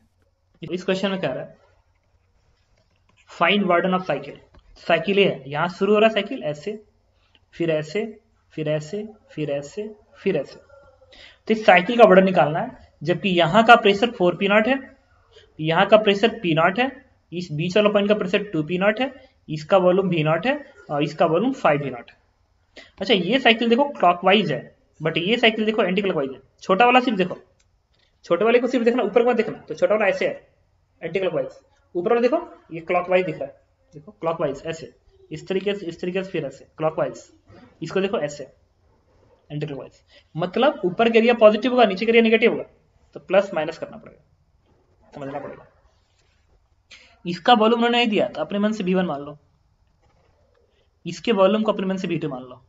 इस क्वेश्चन में क्या रहा है, फाइंड वर्डन ऑफ साइकिल। साइकिल ये है, यहां शुरू हो रहा है साइकिल ऐसे, फिर ऐसे, फिर ऐसे, फिर ऐसे, फिर ऐसे। तो इस साइकिल का वर्डन निकालना है, जबकि यहां का प्रेशर 4p0 है, यहां का प्रेशर p0 है, इस बीच वाला पॉइंट का प्रेशर 2p0 है, इसका वॉल्यूम v0 है और इसका वॉल्यूम 5v0 है। अच्छा, ये साइकिल देखो क्लॉकवाइज है, बट ये साइकिल देखो एंटी क्लॉकवाइज है। छोटा वाला सिर्फ देखो, छोटे वाले को सिर्फ देखना, ऊपर मत देखना। तो छोटा वाला ऐसे है एंटी क्लॉकवाइज, ऊपर वाला देखो ये क्लॉकवाइज दिख रहा है, देखो क्लॉकवाइज ऐसे, इस तरीके से फिर ऐसे क्लॉकवाइज, इसको देखो ऐसे एंटी क्लॉकवाइज। मतलब ऊपर के एरिया पॉजिटिव होगा, नीचे के एरिया नेगेटिव होगा, तो प्लस माइनस करना पड़ेगा, समझना पड़ेगा। इसका वॉल्यूम उन्होंने नहीं दिया तो अपने मन से v1 मान लो, इसके वॉल्यूम को अपने मन से v2 मान लो।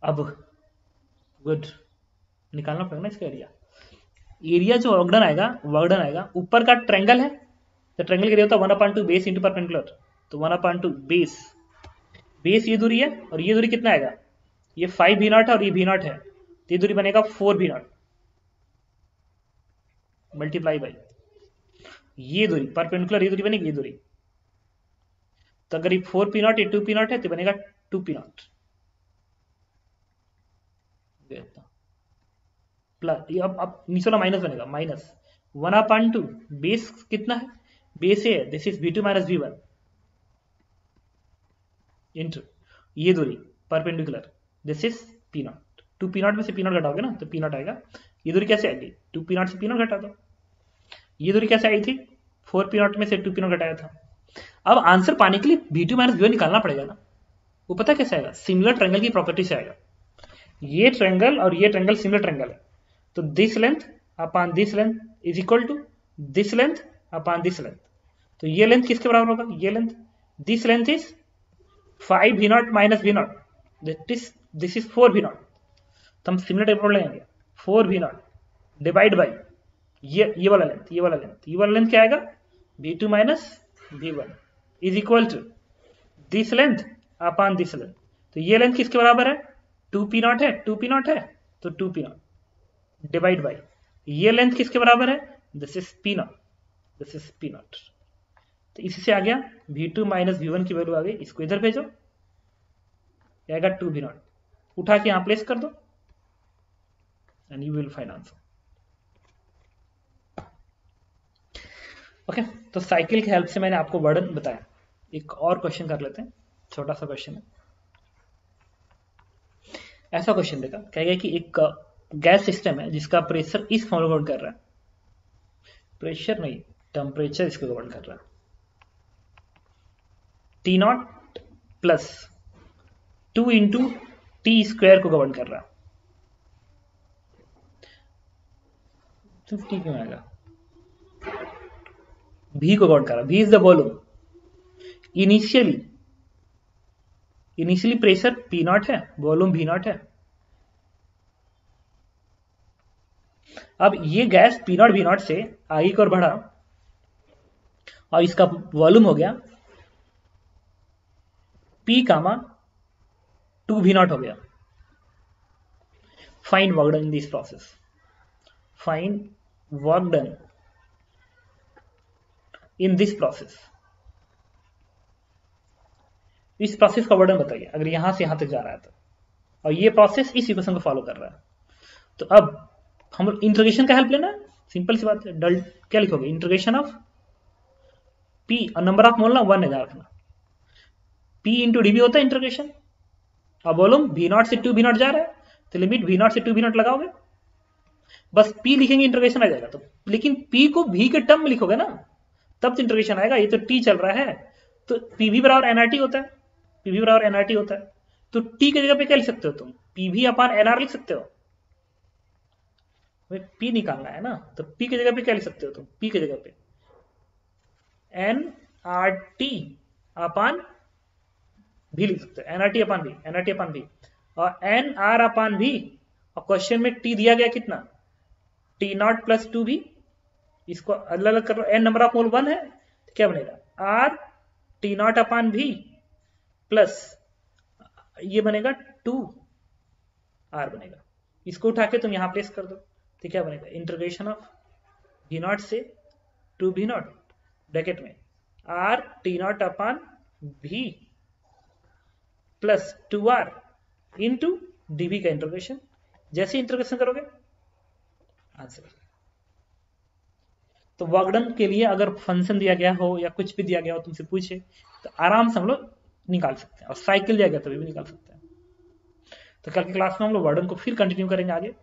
अब गुड, निकालना पड़ेगा ना इसका एरिया। एरिया जो वर्डन आएगा ऊपर का ट्रायंगल है, तो ट्रायंगल का एरिया होता है 1/2 बेस इंटू परपेंडिकुलर। तो 1/2 बेस, बेस ये दूरी है और ये दूरी कितना आएगा, ये 5v0 है और ये v0 है, तो ये दूरी बनेगा 4v0 मल्टीप्लाई बाई ये दूरी परपेंडिकुलर, ये दूरी बनेगी ये दूरी। तो अगर ये 4p0 ये 2p0 है तो बनेगा 2p0 प्लस, ये अब नीचे वाला माइनस बनेगा, माइनस 1/2 बेस कितना है, बेस है, this is v2 minus v1 into ये दूरी perpendicular, this is p0। 2p0 में से p0 घटाओगे ना तो p0 आएगा। ये दूरी कैसे आएगी, 2p0 से p0 घटा दो। ये दूरी कैसे आई थी, 4p0 में से 2p0 घटाया था। अब आंसर पाने के लिए v2 माइनस v1 निकालना पड़ेगा ना। वो पता कैसे आएगा, सिमिलर ट्रायंगल की प्रॉपर्टी से आएगा। ये ट्रायंगल और ये ट्रायंगल सिमिलर ट्रायंगल है, तो this length upon this length is equal to this length upon this length. तो ये लेंथ किसके बराबर होगा, ये length, this length is 5v0 minus v0, this is 4v0। तो हम सिमिलर टाइप लेंगे, 4v0 डिवाइड बाई ये वाला लेंथ, ये वाला लेंथ, ये वाला लेंथ क्या आएगा, v2 minus v1 is equal to this length upon this length. तो ये लेंथ किसके बराबर है, 2p0 है, 2p0 है तो 2p0 डिवाइड बाई ये लेंथ किसके बराबर है, this is p0, this is p0। तो इसी से आ गया v2 माइनस v1 की वैल्यू आ गई, इसको इधर भेजो, आएगा 2v0, उठा के यहां प्लेस कर दो and you will find answer. Okay, तो साइकिल की हेल्प से मैंने आपको वर्डन बताया। एक और क्वेश्चन कर लेते हैं, छोटा सा क्वेश्चन है। ऐसा क्वेश्चन देखा, कहेगा कि एक गैस सिस्टम है जिसका प्रेशर इस फॉर्म गवर्न कर रहा है, प्रेशर नहीं टेम्परेचर इसको गवर्न कर रहा है, T0 plus 2 into T square को गवर्न कर रहा है। 50 क्यों आएगा, V को गवर्न कर रहा है, V is the volume. Initially pressure P0 है, वॉल्यूम V0 है। अब ये गैस P0 V0 से आगे की ओर बढ़ा और इसका वॉल्यूम हो गया P कामा 2v0 हो गया. Find work done in this process. Find work done in this process. इस प्रोसेस का वर्डन बताइए अगर यहां से यहां तक जा रहा है तो, और ये प्रोसेस इस इक्वेशन को फॉलो कर रहा है. तो अब हम इंटीग्रेशन का हेल्प लेना है. सिंपल सी बात है. डल क्या लिखोगे? इंटीग्रेशन ऑफ P और नंबर ऑफ मोल ना 1 है ध्यान रखना. P इंटू डी होता है इंटीग्रेशन. अब वॉल्यूम V0 से 2v0 जा रहा है तो लिमिट V0 से 2v0 लगाओगे. बस P लिखेंगे इंटीग्रेशन आ जाएगा. तो लेकिन P को V के टर्म में लिखोगे ना तब तो इंटीग्रेशन आएगा. ये तो T चल रहा है तो PV बराबर NRT होता है. PV बराबर NRT होता है. तो T की जगह पे क्या लिख सकते हो तुम? PV अपान NR लिख सकते हो. P निकालना है ना तो P की जगह पे क्या लिख सकते हो तुम? P की जगह पे NRT अपान V लिख सकते हो. NRT अपान V, NRT अपान V और NR अपान V. और क्वेश्चन में T दिया गया कितना? T0 plus 2V. इसको अलग अलग कर लो. N नंबर ऑफ मोल 1 है तो क्या बनेगा? R T0 अपान V प्लस ये बनेगा 2R बनेगा. इसको उठा के तुम यहां प्लेस कर दो तो क्या बनेगा? इंटीग्रेशन ऑफ V0 से 2V0 ब्रैकेट में R T0 अपान V plus 2R into dV का इंटीग्रेशन. जैसे इंटीग्रेशन करोगे आंसर. तो वर्क डन के लिए अगर फंक्शन दिया गया हो या कुछ भी दिया गया हो तुमसे पूछे तो आराम से हम लोग निकाल सकते हैं. और साइकिल दिया गया तभी भी निकाल सकते हैं. तो कल की क्लास में हम लोग वर्क डन को फिर कंटिन्यू करेंगे आगे.